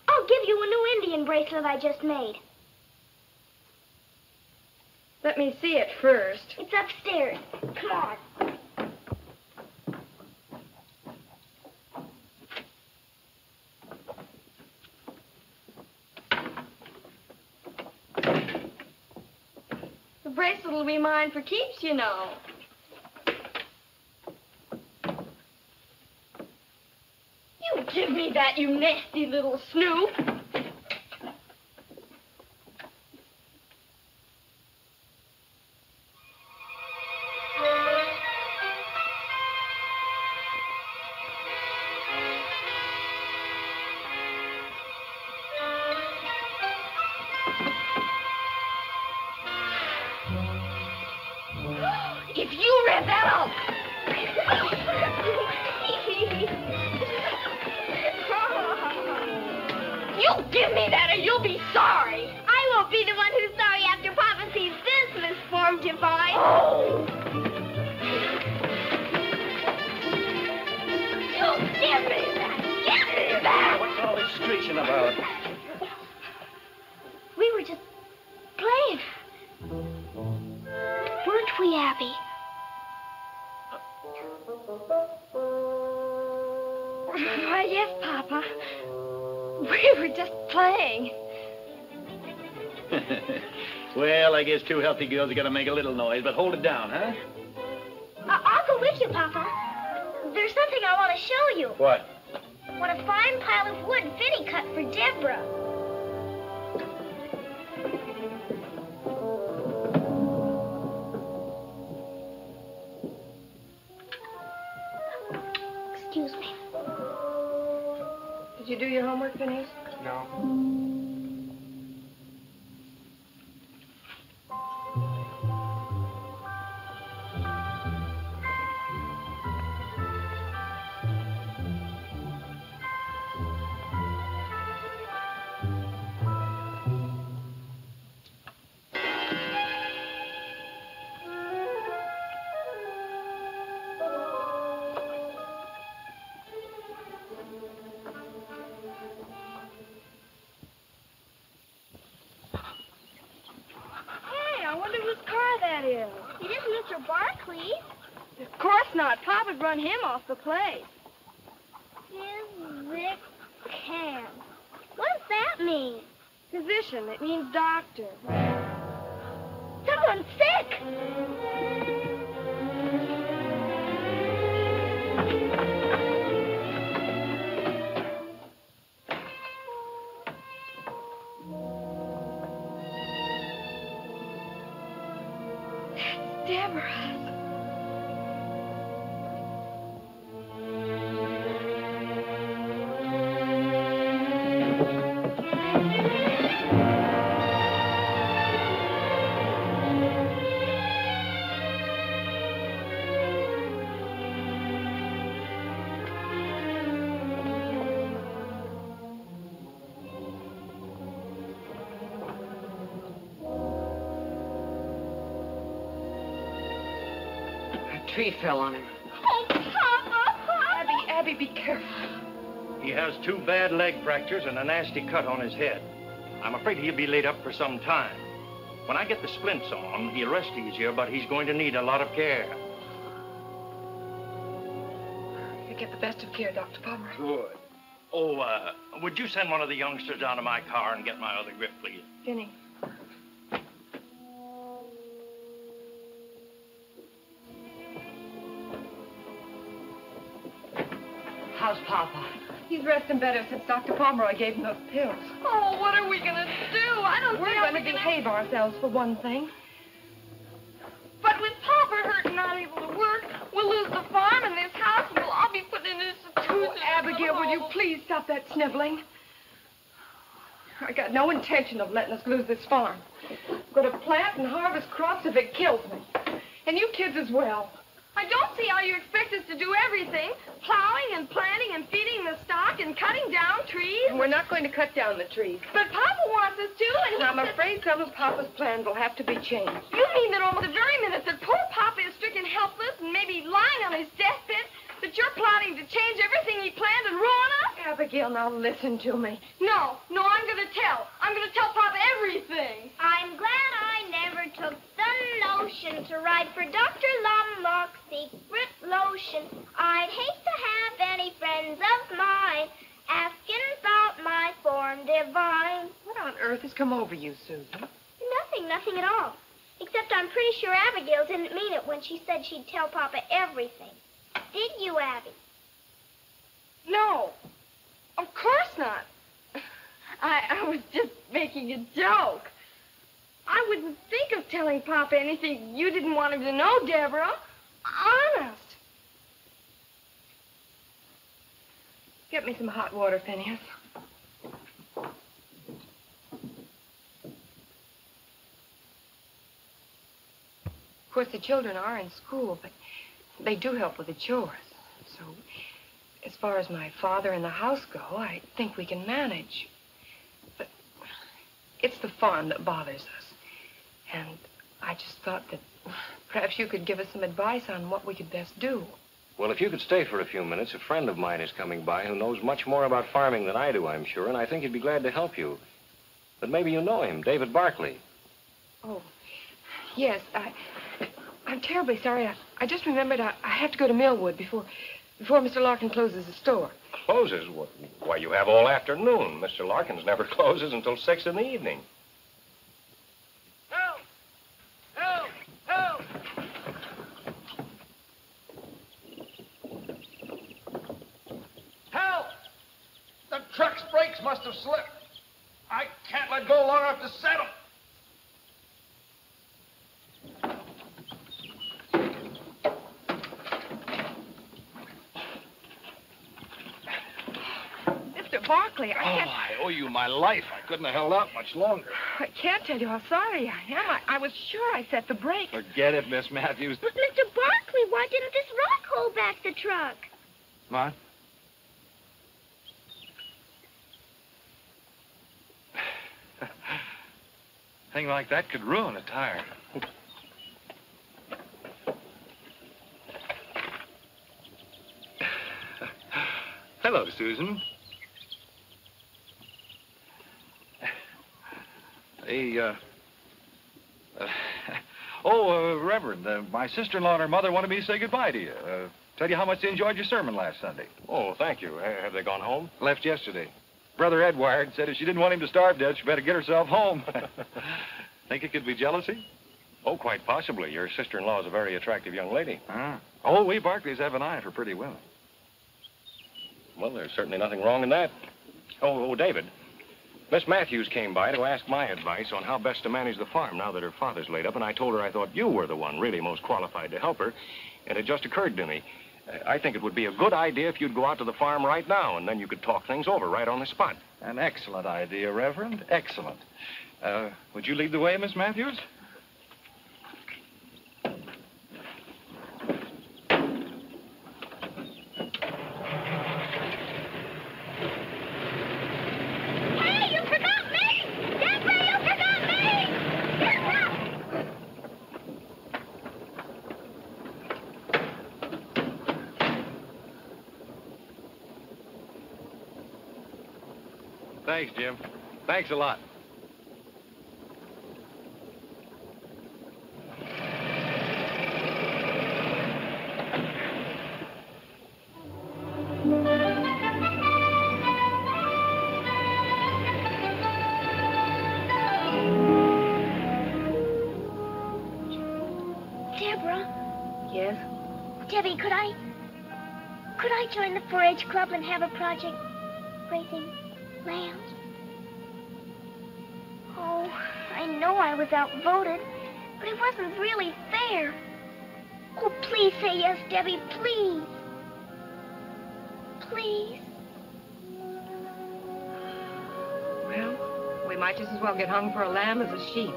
I'll give you a new Indian bracelet I just made. Let me see it first. It's upstairs. Come on. The bracelet will be mine for keeps, you know. You give me that, you nasty little snoop. If you read that, You give me that or you'll be sorry. I won't be the one who's sorry after Papa sees this misformed divine. Oh. You give me that. Give me that. What's all this screeching about? We were just playing. Weren't we, Abby? Why, yes, Papa. We were just playing. Well, I guess two healthy girls are going to make a little noise, but hold it down, huh? I'll go with you, Papa. There's something I want to show you. What? What a fine pile of wood Vinny cut for Deborah. Excuse me. Did you do your homework, Phineas? No. I wonder whose car that is. It isn't Mr. Barkley's. Of course not. Papa'd run him off the place. Physic Cam. What does that mean? Physician. It means doctor. Someone's sick. Deborah. A tree fell on him. Oh, Papa! Abby, be careful. He has 2 bad leg fractures and a nasty cut on his head. I'm afraid he'll be laid up for some time. When I get the splints on, he'll rest easier, but he's going to need a lot of care. You get the best of care, Dr. Palmer. Good. Oh, would you send one of the youngsters down to my car and get my other grip, please? Vinny. How's Papa? He's resting better since Dr. Pomeroy gave him those pills. Oh, what are we going to do? I don't We're going to behave ourselves, for one thing. But with Papa hurt and not able to work, we'll lose the farm and this house, and we'll all be put in an institution. Oh, Abigail, will you please stop that sniveling? I got no intention of letting us lose this farm. I'm going to plant and harvest crops if it kills me. And you kids as well. I don't see how you expect us to do everything. Plowing and planting and feeding the stock and cutting down trees. And we're not going to cut down the trees. But Papa wants us to, and I'm afraid some of Papa's plans will have to be changed. You mean that on the very minute that poor Papa is stricken helpless and maybe lying on his deathbed, that you're plotting to change everything he planned and ruin us? Abigail, now listen to me. No, I'm going to tell. I'm going to tell Papa everything. I'm glad I never took the notion to write for Dr. Lumlock's secret lotion. I'd hate to have any friends of mine asking about my form divine. What on earth has come over you, Susan? Nothing at all. Except I'm pretty sure Abigail didn't mean it when she said she'd tell Papa everything. Did you, Abby? No, of course not. I was just making a joke. I wouldn't think of telling Papa anything you didn't want him to know, Deborah. Honest. Get me some hot water, Phineas. Of course, the children are in school, but they do help with the chores. So, as far as my father and the house go, I think we can manage. But it's the farm that bothers us. And I just thought that perhaps you could give us some advice on what we could best do. Well, if you could stay for a few minutes, a friend of mine is coming by who knows much more about farming than I do, I'm sure, and I think he'd be glad to help you. But maybe you know him, David Barkley. Oh, yes, I'm terribly sorry. I just remembered I have to go to Millwood before Mr. Larkin closes the store. Closes? Why, you have all afternoon. Mr. Larkins never closes until 6 in the evening. Help! Help! Help! Help! The truck's brakes must have slipped. I can't let go long enough to settle. Mr. Barkley, I can't... I owe you my life. I couldn't have held out much longer. I can't tell you how sorry I am. I was sure I set the brake. Forget it, Miss Matthews. But, Mr. Barkley, why didn't this rock hold back the truck? What? Thing like that could ruin a tire. Hello, Susan. Reverend, my sister-in-law and her mother wanted me to say goodbye to you. Tell you how much they enjoyed your sermon last Sunday. Oh, thank you. Have they gone home? Left yesterday. Brother Edward said if she didn't want him to starve to death, she better get herself home. Think it could be jealousy? Oh, quite possibly. Your sister-in-law is a very attractive young lady. Oh, we Barclays have an eye for pretty women. Well, there's certainly nothing wrong in that. Oh, David. Miss Matthews came by to ask my advice on how best to manage the farm now that her father's laid up, and I told her I thought you were the one really most qualified to help her, and it just occurred to me. I think it would be a good idea if you'd go out to the farm right now, and then you could talk things over right on the spot. An excellent idea, Reverend. Excellent. Would you lead the way, Miss Matthews? Hey, you forgot me! Deborah, you forgot me! Deborah! Thanks, Jim. Thanks a lot. Deborah, Yes? Debbie, could I join the 4-H club and have a project raising lambs? Oh, I know I was outvoted, but it wasn't really fair. Oh, please say yes, Debbie, please. Please. Well, we might just as well get hung for a lamb as a sheep.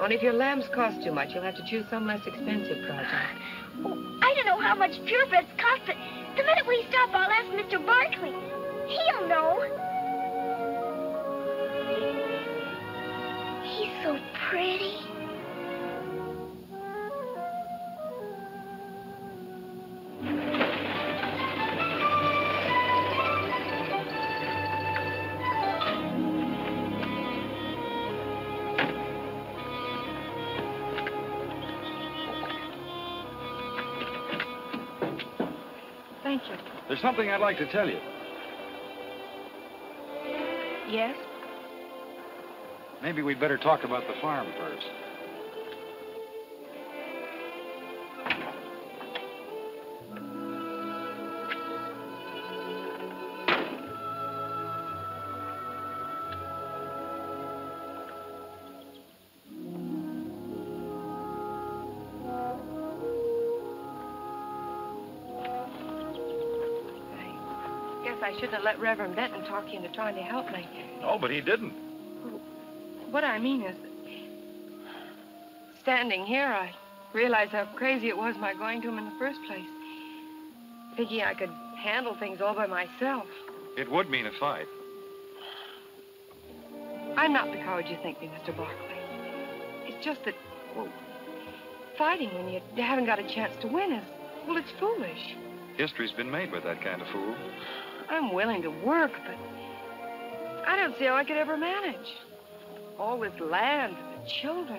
Only if your lambs cost too much, you'll have to choose some less expensive project. Oh, I don't know how much purebreds cost, but the minute we stop, I'll ask Mr. Barkley. He'll know. He's so pretty. Thank you. There's something I'd like to tell you. Yes? Maybe we'd better talk about the farm first. I shouldn't have let Reverend Benton talk you into trying to help me. No, but he didn't. What I mean is that standing here, I realized how crazy it was my going to him in the first place. Thinking I could handle things all by myself. It would mean a fight. I'm not the coward you think me, Mr. Barkley. It's just that, well, fighting when you haven't got a chance to win is, well, it's foolish. History's been made with that kind of fool. I'm willing to work, but I don't see how I could ever manage. All this land and the children.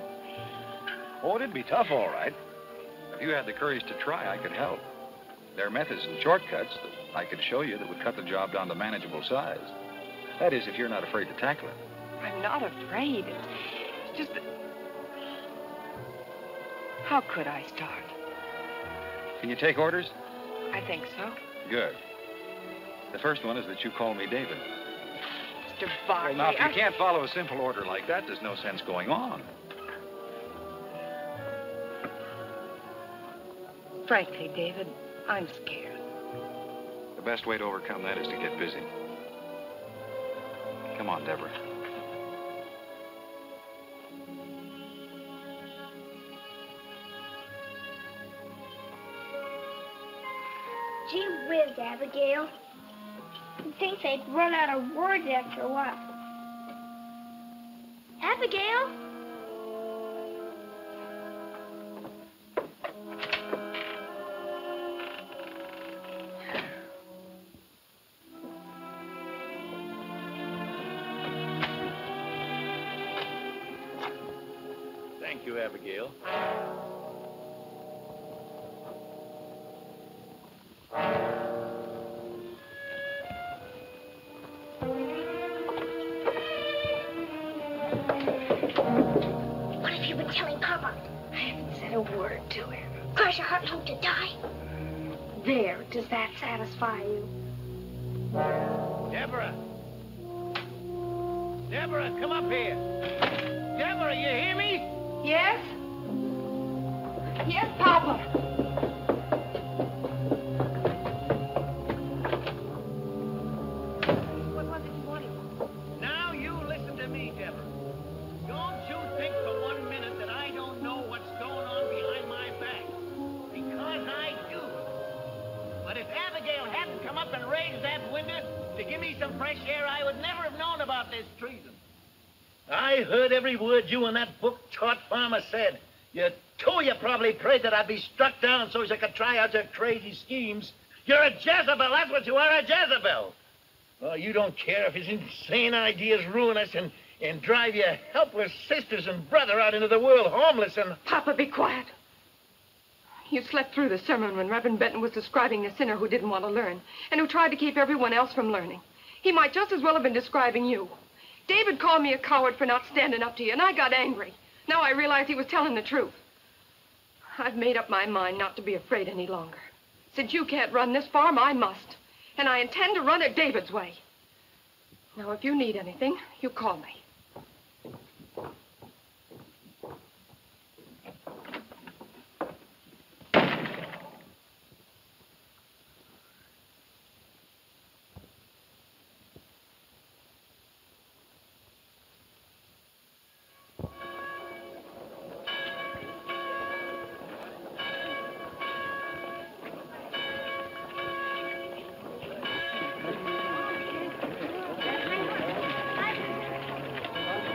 Oh, it'd be tough, all right. If you had the courage to try, I could help. There are methods and shortcuts that I could show you that would cut the job down to manageable size. That is, if you're not afraid to tackle it. I'm not afraid. It's just that... How could I start? Can you take orders? I think so. Good. The first one is that you call me David. Mr. Barkley, Well, now, if you can't follow a simple order like that, there's no sense going on. Frankly, David, I'm scared. The best way to overcome that is to get busy. Come on, Deborah. Gee whiz, Abigail. You'd think they'd run out of words after a while. Abigail? Thank you, Abigail. What have you been telling Papa? I haven't said a word to him. Cross your heart and hope to die. There, does that satisfy you? Deborah! Deborah, come up here. Deborah, you hear me? Yes? Yes, Papa. What was it you wanted? Now you listen to me, Deborah. Don't you think for 1 minute that I don't know what's going on behind my back. Because I do. But if Abigail hadn't come up and raised that window to give me some fresh air, I would never have known about this treason. I heard every word you and that book-taught farmer said. You probably prayed that I'd be struck down so as I could try out your crazy schemes. You're a Jezebel, that's what you are, a Jezebel. Oh, you don't care if his insane ideas ruin us and drive your helpless sisters and brother out into the world homeless and... Papa, be quiet. You slept through the sermon when Reverend Benton was describing the sinner who didn't want to learn and who tried to keep everyone else from learning. He might just as well have been describing you. David called me a coward for not standing up to you, and I got angry. Now I realize he was telling the truth. I've made up my mind not to be afraid any longer. Since you can't run this farm, I must. And I intend to run it David's way. Now, if you need anything, you call me.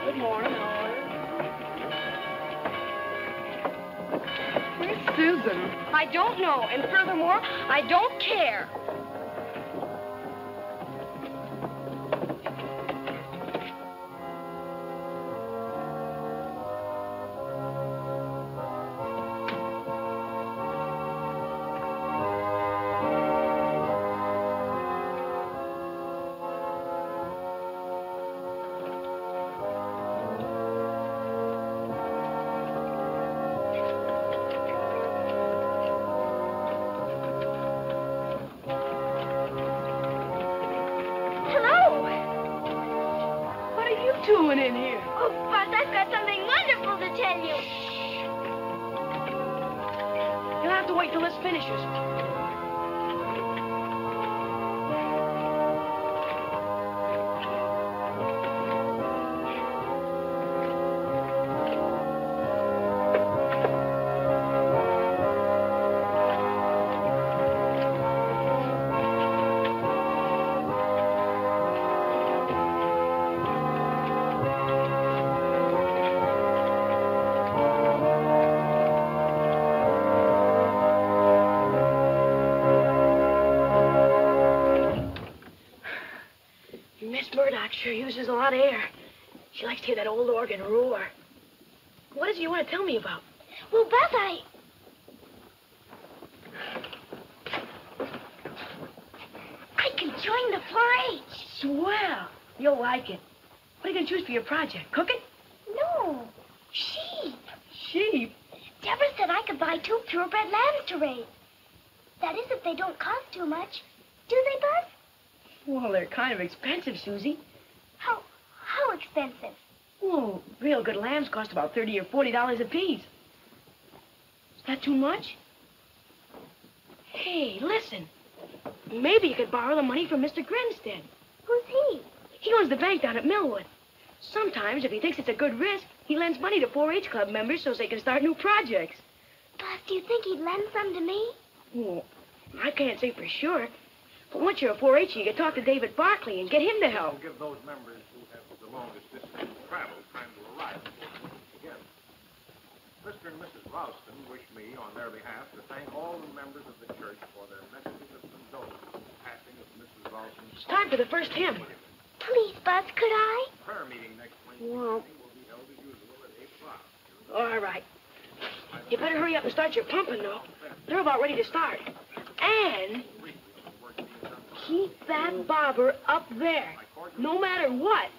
Good morning. Where's Susan? I don't know, and furthermore, I don't care. Doing in here? Oh, Buzz, I've got something wonderful to tell you. You'll have to wait till this finishes. Sure uses a lot of air. She likes to hear that old organ roar. What is it you want to tell me about? Well, Buzz, Join the 4-H. Swell. You'll like it. What are you going to choose for your project? Cooking? No, sheep. Sheep? Deborah said I could buy 2 purebred lambs to raise. That is, if they don't cost too much. Do they, Buzz? Well, they're kind of expensive, Susie. How expensive? Well, real good lambs cost about $30 or $40 apiece. Is that too much? Hey, listen. Maybe you could borrow the money from Mr. Grinstead. Who's he? He owns the bank down at Millwood. Sometimes, if he thinks it's a good risk, he lends money to 4-H club members so they can start new projects. Buzz, do you think he'd lend some to me? Well, I can't say for sure. But once you're a 4-H, you can talk to David Barkley and get him to help. We'll give those members who have the longest distance to travel time to arrive together. Mr. and Mrs. Ralston wish me, on their behalf, to thank all the members of the church for their messages of condolence in the passing of Mrs. Ralston's... It's time for the first hymn. Please, Buzz, could I? Prayer meeting next Wednesday Well, evening will be held as usual at 8 o'clock. all right. You better hurry up and start your pumping, though. They're about ready to start. And keep that bobber up there, no matter what.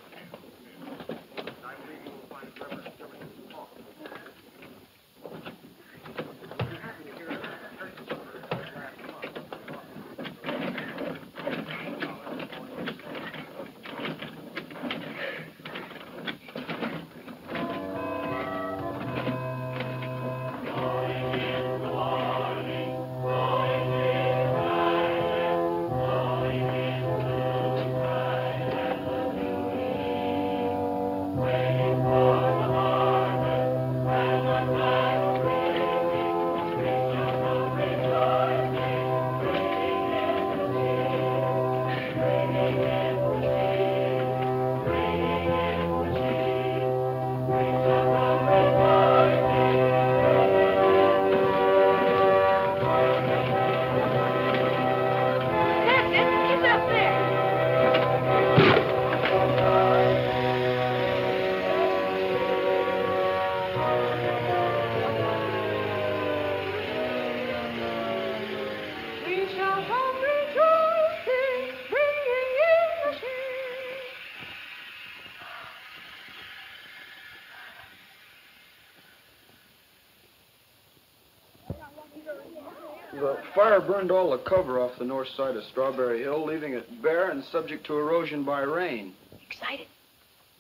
The fire burned all the cover off the north side of Strawberry Hill, leaving it bare and subject to erosion by rain. Excited?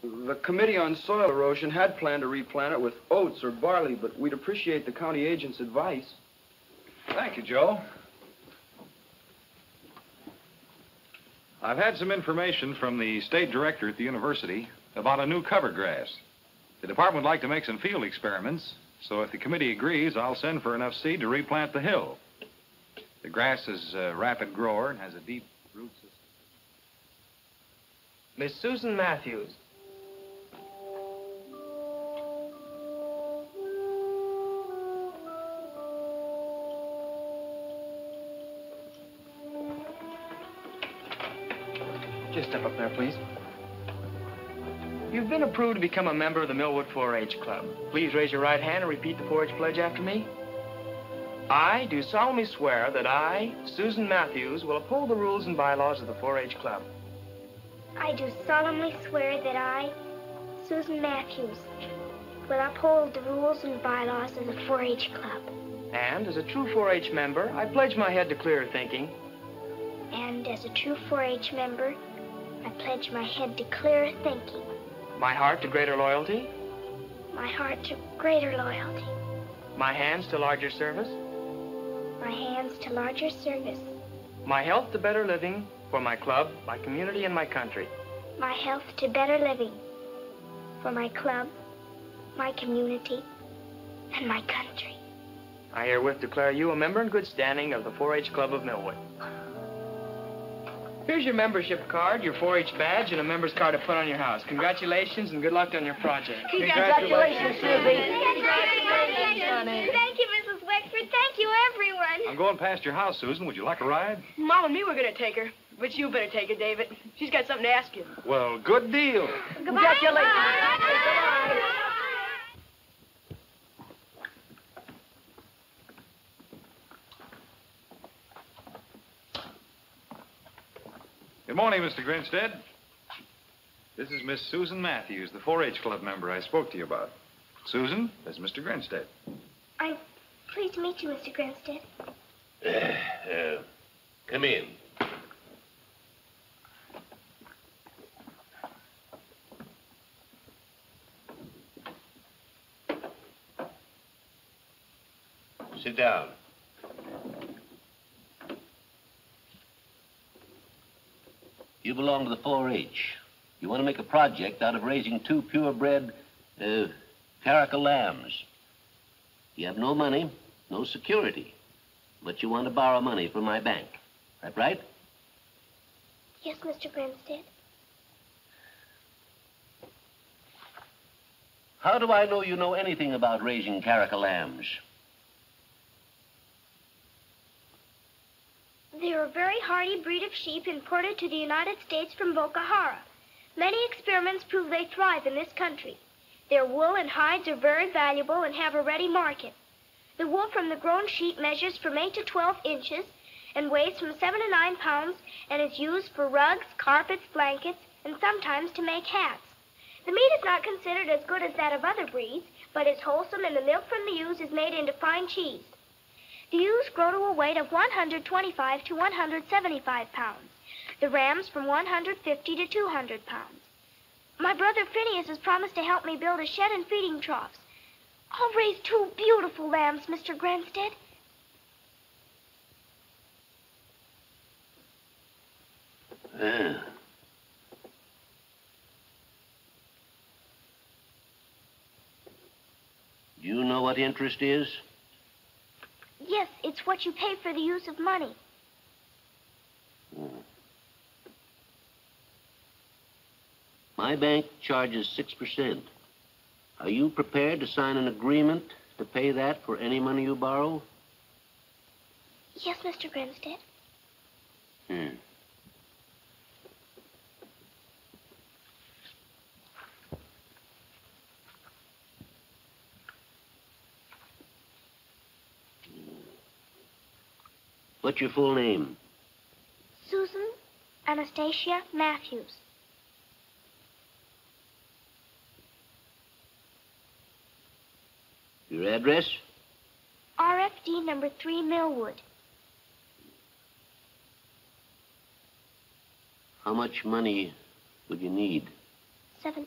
The Committee on Soil Erosion had planned to replant it with oats or barley, but we'd appreciate the county agent's advice. Thank you, Joe. I've had some information from the state director at the university about a new cover grass. The department would like to make some field experiments, so if the committee agrees, I'll send for enough seed to replant the hill. The grass is a rapid grower and has a deep root system. Miss Susan Matthews. Just step up there, please. You've been approved to become a member of the Millwood 4-H Club. Please raise your right hand and repeat the 4-H pledge after me. I do solemnly swear that I, Susan Matthews, will uphold the rules and bylaws of the 4-H Club. I do solemnly swear that I, Susan Matthews, will uphold the rules and bylaws of the 4-H Club. And as a true 4-H member, I pledge my head to clearer thinking. And as a true 4-H member, I pledge my head to clearer thinking. My heart to greater loyalty. My heart to greater loyalty. My hands to larger service. My hands to larger service. My health to better living for my club, my community, and my country. My health to better living for my club, my community, and my country. I herewith declare you a member in good standing of the 4-H Club of Millwood. Here's your membership card, your 4-H badge, and a member's card to put on your house. Congratulations and good luck on your project. Congratulations, Susie. Congratulations, honey. Thank you, Mrs. Wexford. Thank you, everyone. I'm going past your house, Susan. Would you like a ride? Mom and me were going to take her, but you better take her, David. She's got something to ask you. Well, good deal. Congratulations. Good morning, Mr. Grinstead. This is Miss Susan Matthews, the 4-H Club member I spoke to you about. Susan, there's Mr. Grinstead. I'm pleased to meet you, Mr. Grinstead. Come in. Sit down. You belong to the 4-H. You want to make a project out of raising 2 purebred, Caracal lambs. You have no money, no security, but you want to borrow money from my bank. That right? Yes, Mr. Grinstead. How do I know you know anything about raising Caracal lambs? They're a very hardy breed of sheep imported to the United States from Boca Jara. Many experiments prove they thrive in this country. Their wool and hides are very valuable and have a ready market. The wool from the grown sheep measures from 8 to 12 inches and weighs from 7 to 9 pounds and is used for rugs, carpets, blankets, and sometimes to make hats. The meat is not considered as good as that of other breeds, but is wholesome, and the milk from the ewes is made into fine cheese. The ewes grow to a weight of 125 to 175 pounds. The rams from 150 to 200 pounds. My brother Phineas has promised to help me build a shed and feeding troughs. I'll raise 2 beautiful lambs, Mr. Grinstead. Do you know what interest is? Yes, it's what you pay for the use of money. My bank charges 6%. Are you prepared to sign an agreement to pay that for any money you borrow? Yes, Mr. Grinstead. What's your full name? Susan Anastasia Matthews. Your address? RFD number 3 Millwood. How much money would you need? $75.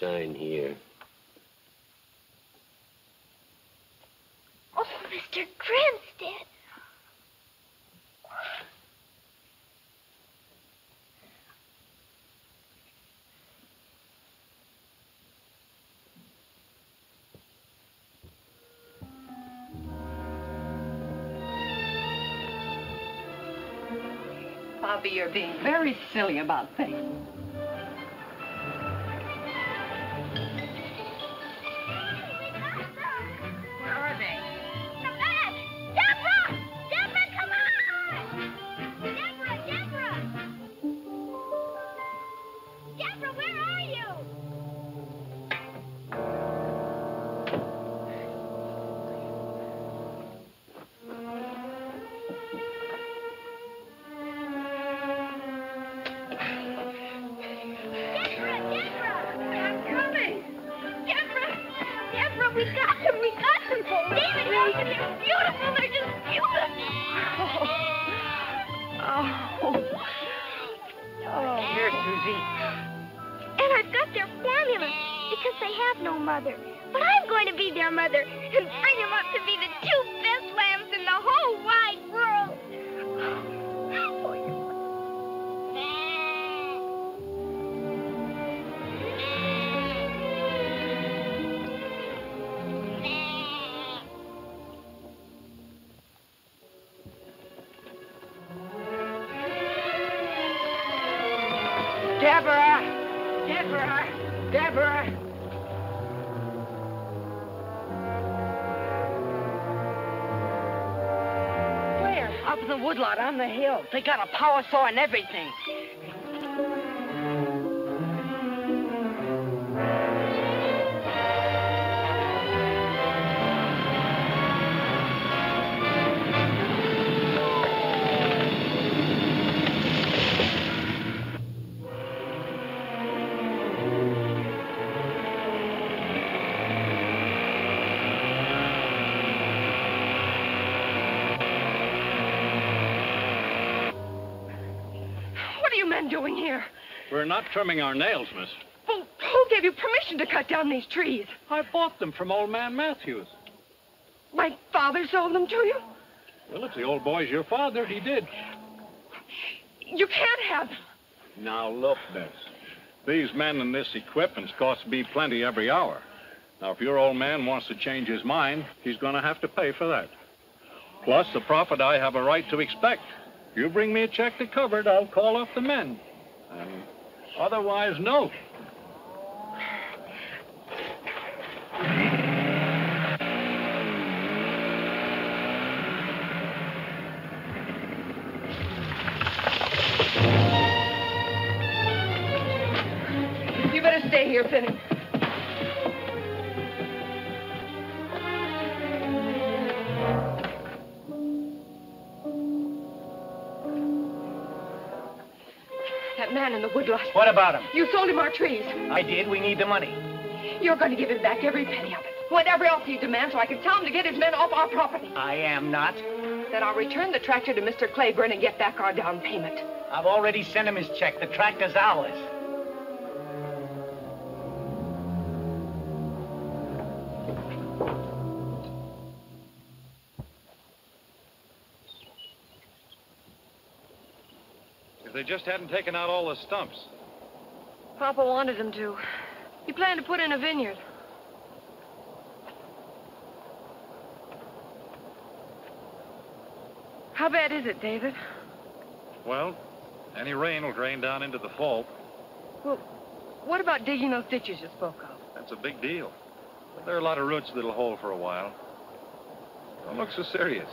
Sign here. Oh, Mr. Grinstead. Bobby, you're being very silly about things. Where are they? Come back! Deborah! Deborah, come on! Deborah! Deborah, where are you? We got them! David, look, they're beautiful! They're just beautiful! Here, Susie. And I've got their formula, because they have no mother. But I'm going to be their mother and bring them up to be the 2 best lambs in the whole wide world. Deborah! Deborah! Up in the woodlot on the hill. They got a power saw and everything. Doing here? We're not trimming our nails, miss. Well, who gave you permission to cut down these trees? I bought them from old man Matthews. My father sold them to you? Well, if the old boy's your father, he did. You can't have them. Now, look, miss. These men and this equipment's cost me plenty every hour. Now, if your old man wants to change his mind, he's going to have to pay for that. Plus, the profit I have a right to expect. You bring me a check to cover it, I'll call off the men. And otherwise, no. You better stay here, Finney. That man in the woodlot. What about him? You sold him our trees. I did. We need the money. You're going to give him back every penny of it. Whatever else he demands, so I can tell him to get his men off our property. I am not. Then I'll return the tractor to Mr. Claiborne and get back our down payment. I've already sent him his check. The tractor's ours. They just hadn't taken out all the stumps. Papa wanted him to. He planned to put in a vineyard. How bad is it, David? Well, any rain will drain down into the fault. Well, what about digging those ditches you spoke of? That's a big deal. But there are a lot of roots that'll hold for a while. Don't look so serious.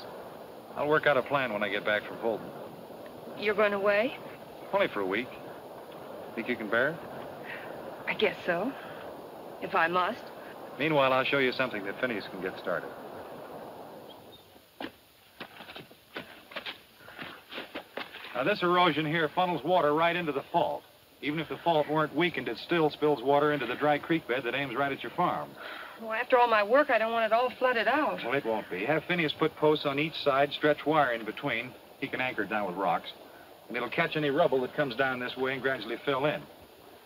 I'll work out a plan when I get back from Fulton. You're going away? Only for a week. Think you can bear it? I guess so. If I must. Meanwhile, I'll show you something that Phineas can get started. Now, this erosion here funnels water right into the fault. Even if the fault weren't weakened, it still spills water into the dry creek bed that aims right at your farm. Well, after all my work, I don't want it all flooded out. Well, it won't be. Have Phineas put posts on each side, stretch wire in between. He can anchor it down with rocks. And it'll catch any rubble that comes down this way and gradually fill in.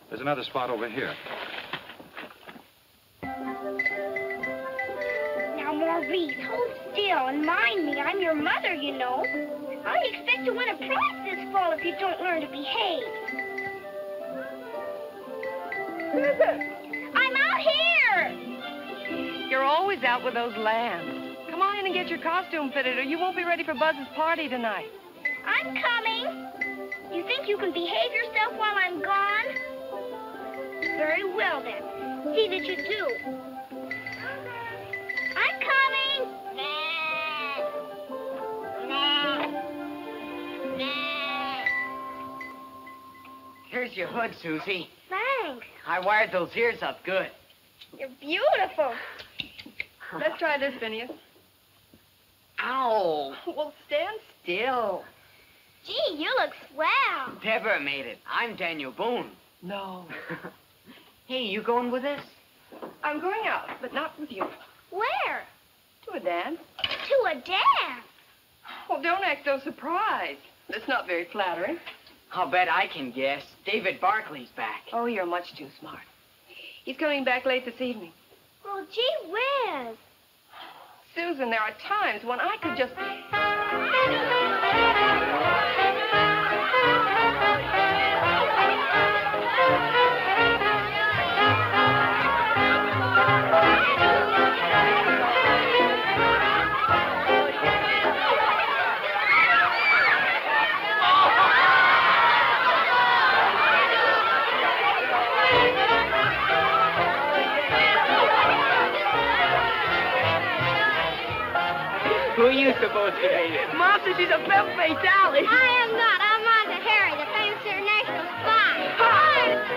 There's another spot over here. Now, Maurice, hold still and mind me. I'm your mother, you know. I expect to win a prize this fall if you don't learn to behave. Who is it? I'm out here. You're always out with those lambs. Come on in and get your costume fitted, or you won't be ready for Buzz's party tonight. I'm coming. You think you can behave yourself while I'm gone? Very well, then. See that you do. I'm coming. Here's your hood, Susie. Thanks. I wired those ears up good. You're beautiful. Let's try this, Phineas. Ow. Well, stand still. Gee, you look swell. Deborah made it. I'm Daniel Boone. No. Hey, you going with us? I'm going out, but not with you. Where? To a dance. To a dance. Well, don't act so surprised. That's not very flattering. I'll bet I can guess. David Barkley's back. Oh, you're much too smart. He's coming back late this evening. Well, gee whiz. Susan, there are times when I could just... Who are you supposed to be? Mom says she's a femme fatale. I am not. I'm Martha Harry, the famous international spy.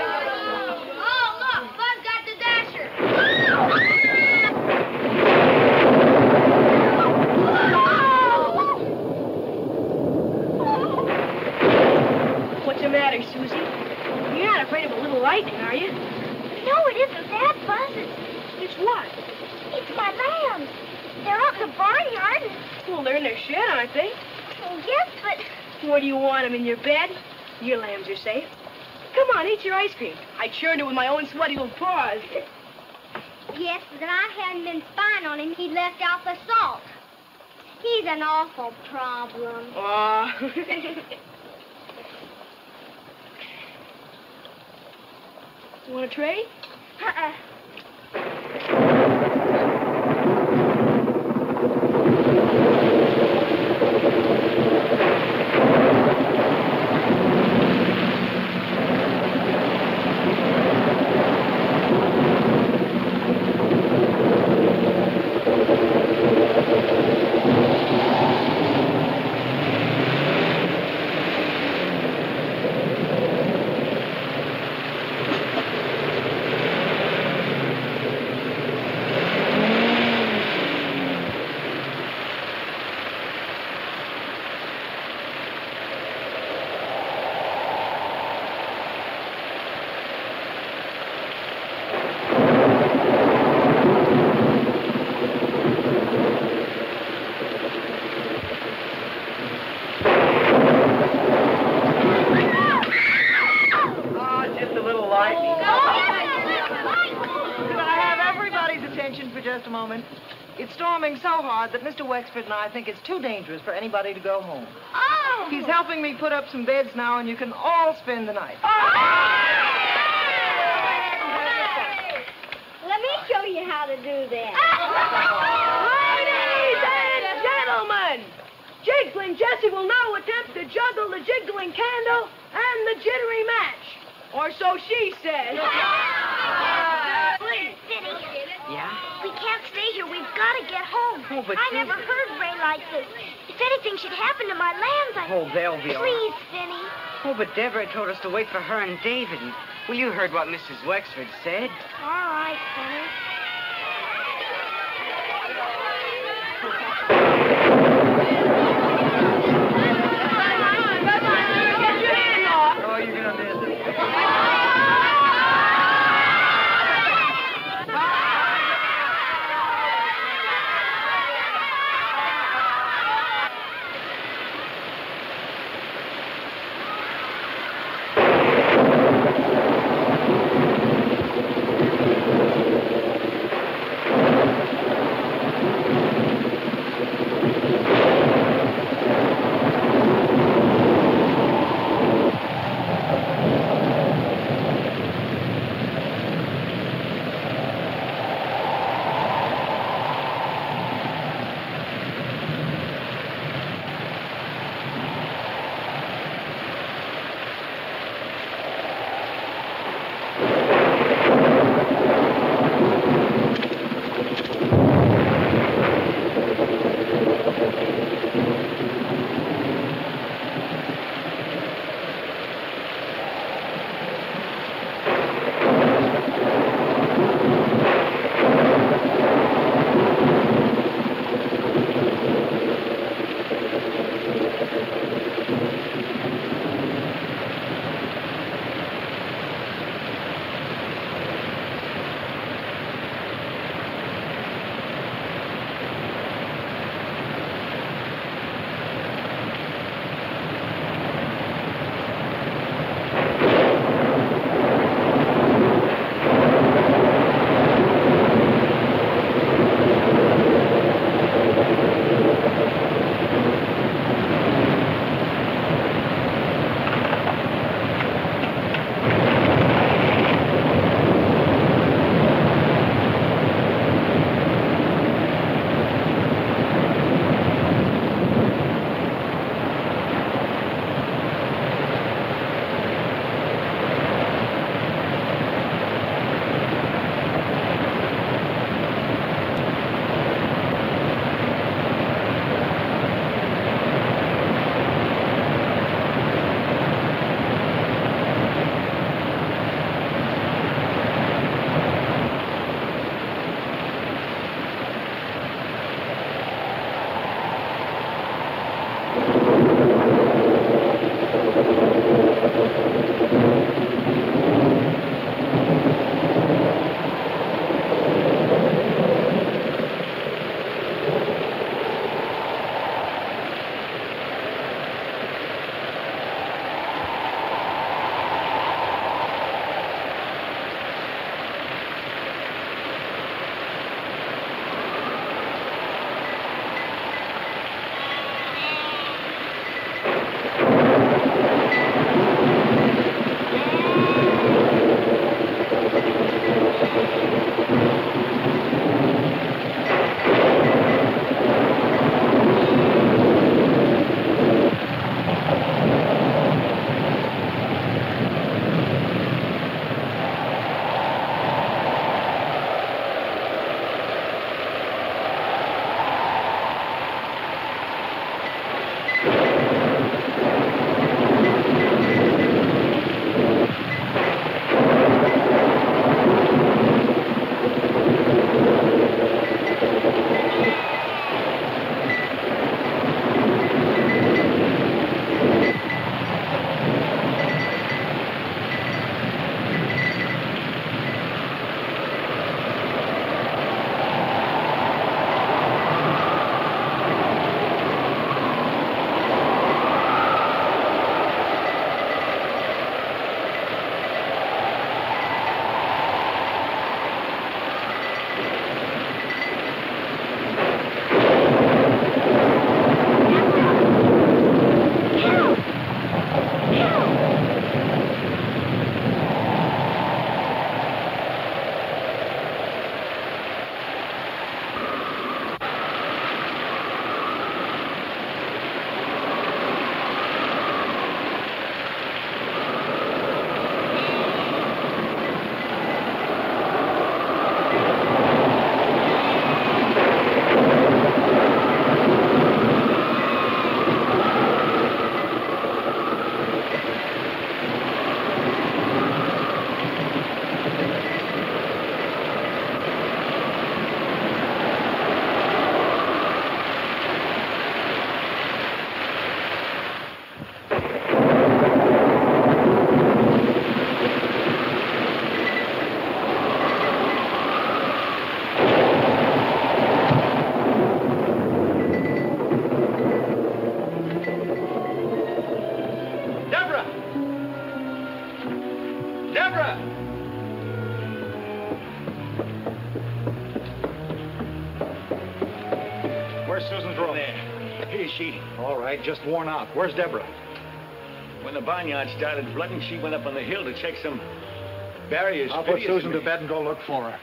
Oh, look, Buzz got the dasher. What's the matter, Susie? You're not afraid of a little lightning, are you? No, it isn't that, Buzz. It's what? It's my lambs. They're out in the barnyard. Well, they're in their shed, aren't they? Oh, yes, but What do you want, them in your bed? Your lambs are safe. Come on, eat your ice cream. I churned it with my own sweaty little paws. yes, but I hadn't been spying on him. He left out the salt. He's an awful problem. Aw. You want a tray? Uh-uh. Just a little lightning. Could I have everybody's attention for just a moment? It's storming so hard that Mr. Wexford and I think it's too dangerous for anybody to go home. Oh! He's helping me put up some beds now, and you can all spend the night. Let me show you how to do that. Ladies and gentlemen, Jiggling Jessie will now attempt to juggle the jiggling candle and the jittery match. Or so she says. Vinny. Yeah? We can't stay here. We've got to get home. Oh, but I Susan- never heard rain like this. If anything should happen to my lambs, Oh, they'll be all right. Please, Vinny. Oh, but Deborah told us to wait for her and David. And, well, you heard what Mrs. Wexford said. All right, Vinny. Oh, you're going to miss it. cheating. All right, just worn out. Where's Deborah? When the barnyard started flooding, she went up on the hill to check some barriers. I'll put Susan to bed and go look for her.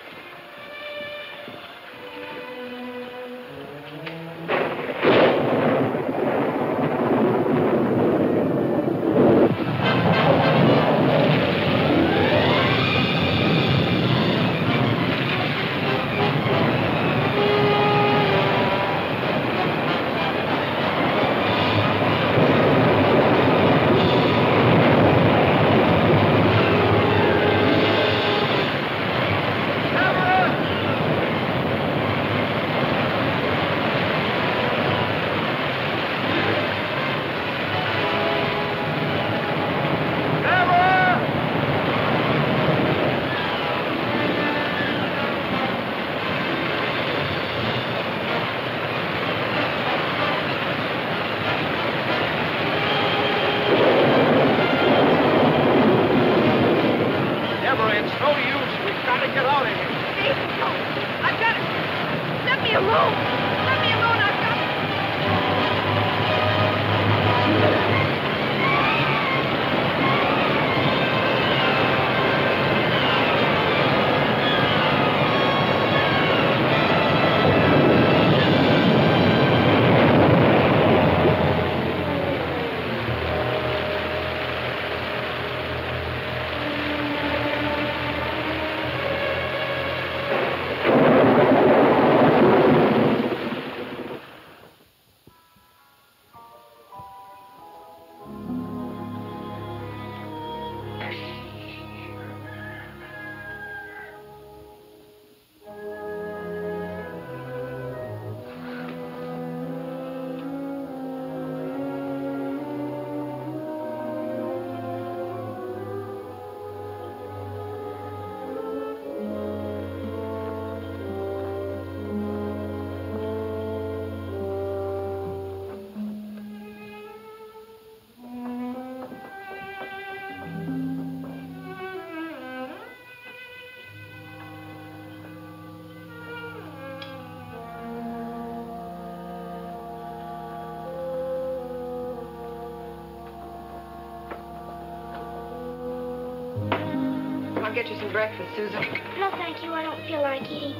I'll get you some breakfast, Susan. No, thank you. I don't feel like eating.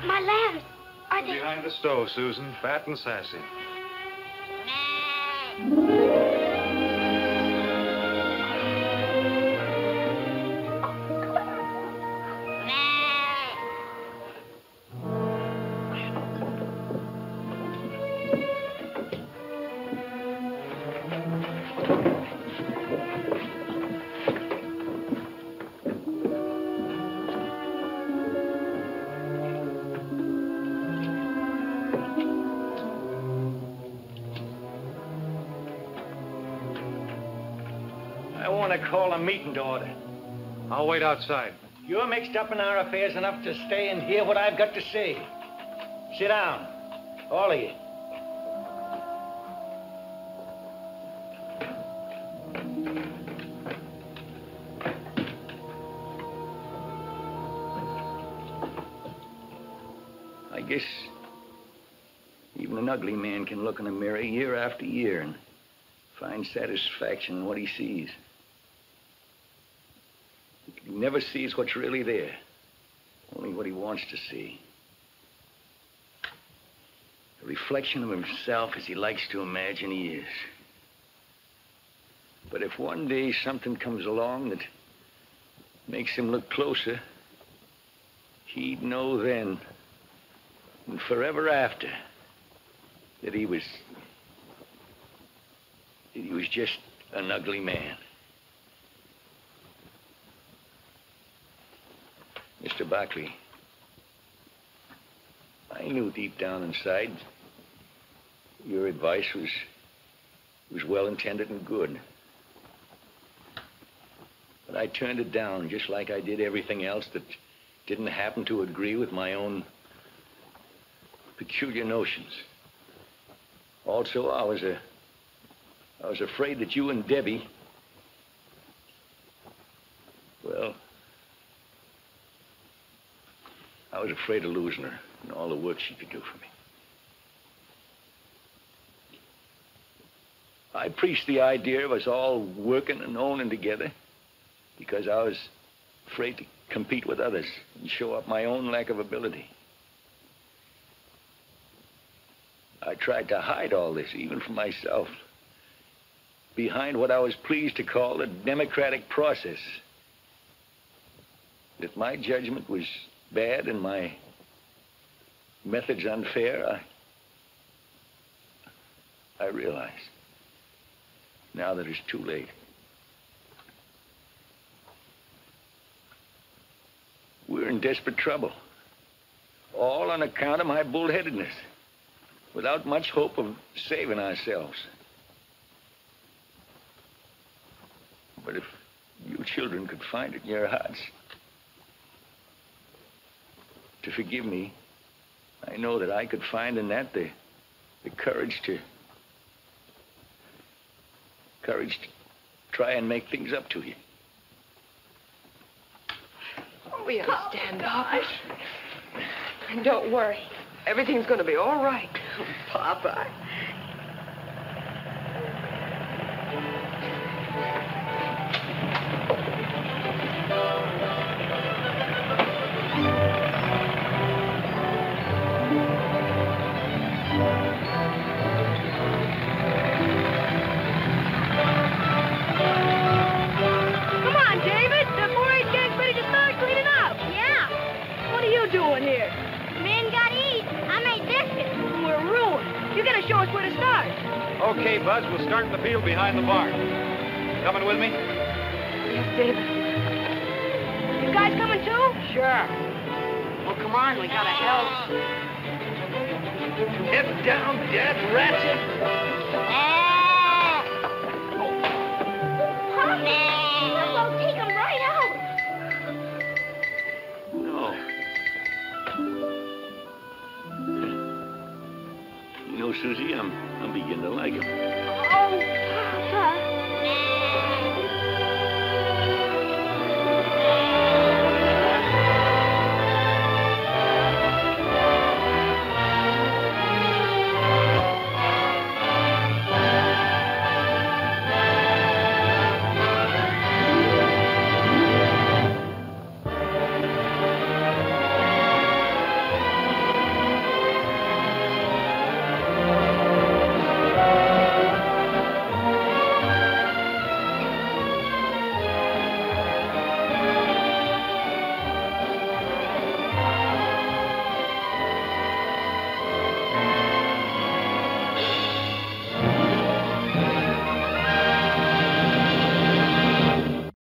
My lambs, are they... Behind the stove, Susan, fat and sassy. Call a meeting to order. I'll wait outside. You're mixed up in our affairs enough to stay and hear what I've got to say. Sit down, all of you. I guess even an ugly man can look in a mirror year after year and find satisfaction in what he sees. He never sees what's really there, only what he wants to see. A reflection of himself as he likes to imagine he is. But if one day something comes along that makes him look closer, he'd know then and forever after that he was just an ugly man. Mr. Barkley, I knew deep down inside your advice was well-intended and good. But I turned it down just like I did everything else that didn't happen to agree with my own peculiar notions. Also, I was afraid that you and Debbie, well, I was afraid of losing her and all the work she could do for me. I preached the idea of us all working and owning together because I was afraid to compete with others and show up my own lack of ability. I tried to hide all this, even from myself, behind what I was pleased to call the democratic process. If my judgment was bad and my methods unfair, I realize now that it's too late. We're in desperate trouble, all on account of my bullheadedness, without much hope of saving ourselves. But if you children could find it in your hearts to forgive me, I know that I could find in that the courage to try and make things up to you. We understand, Papa. And don't worry. Everything's going to be all right. Papa. Come on, David. The 4-H gang's ready to start cleaning up. Yeah. What are you doing here? Men gotta eat. I made biscuits. We're ruined. You gotta show us where to start. Okay, Buzz, we'll start in the field behind the barn. Coming with me? Yes, David. You guys coming too? Sure. Well, come on, we gotta help. Get down, dead ratchet! Papa, take him right out. No. You know, Susie, I'm beginning to like him. Oh,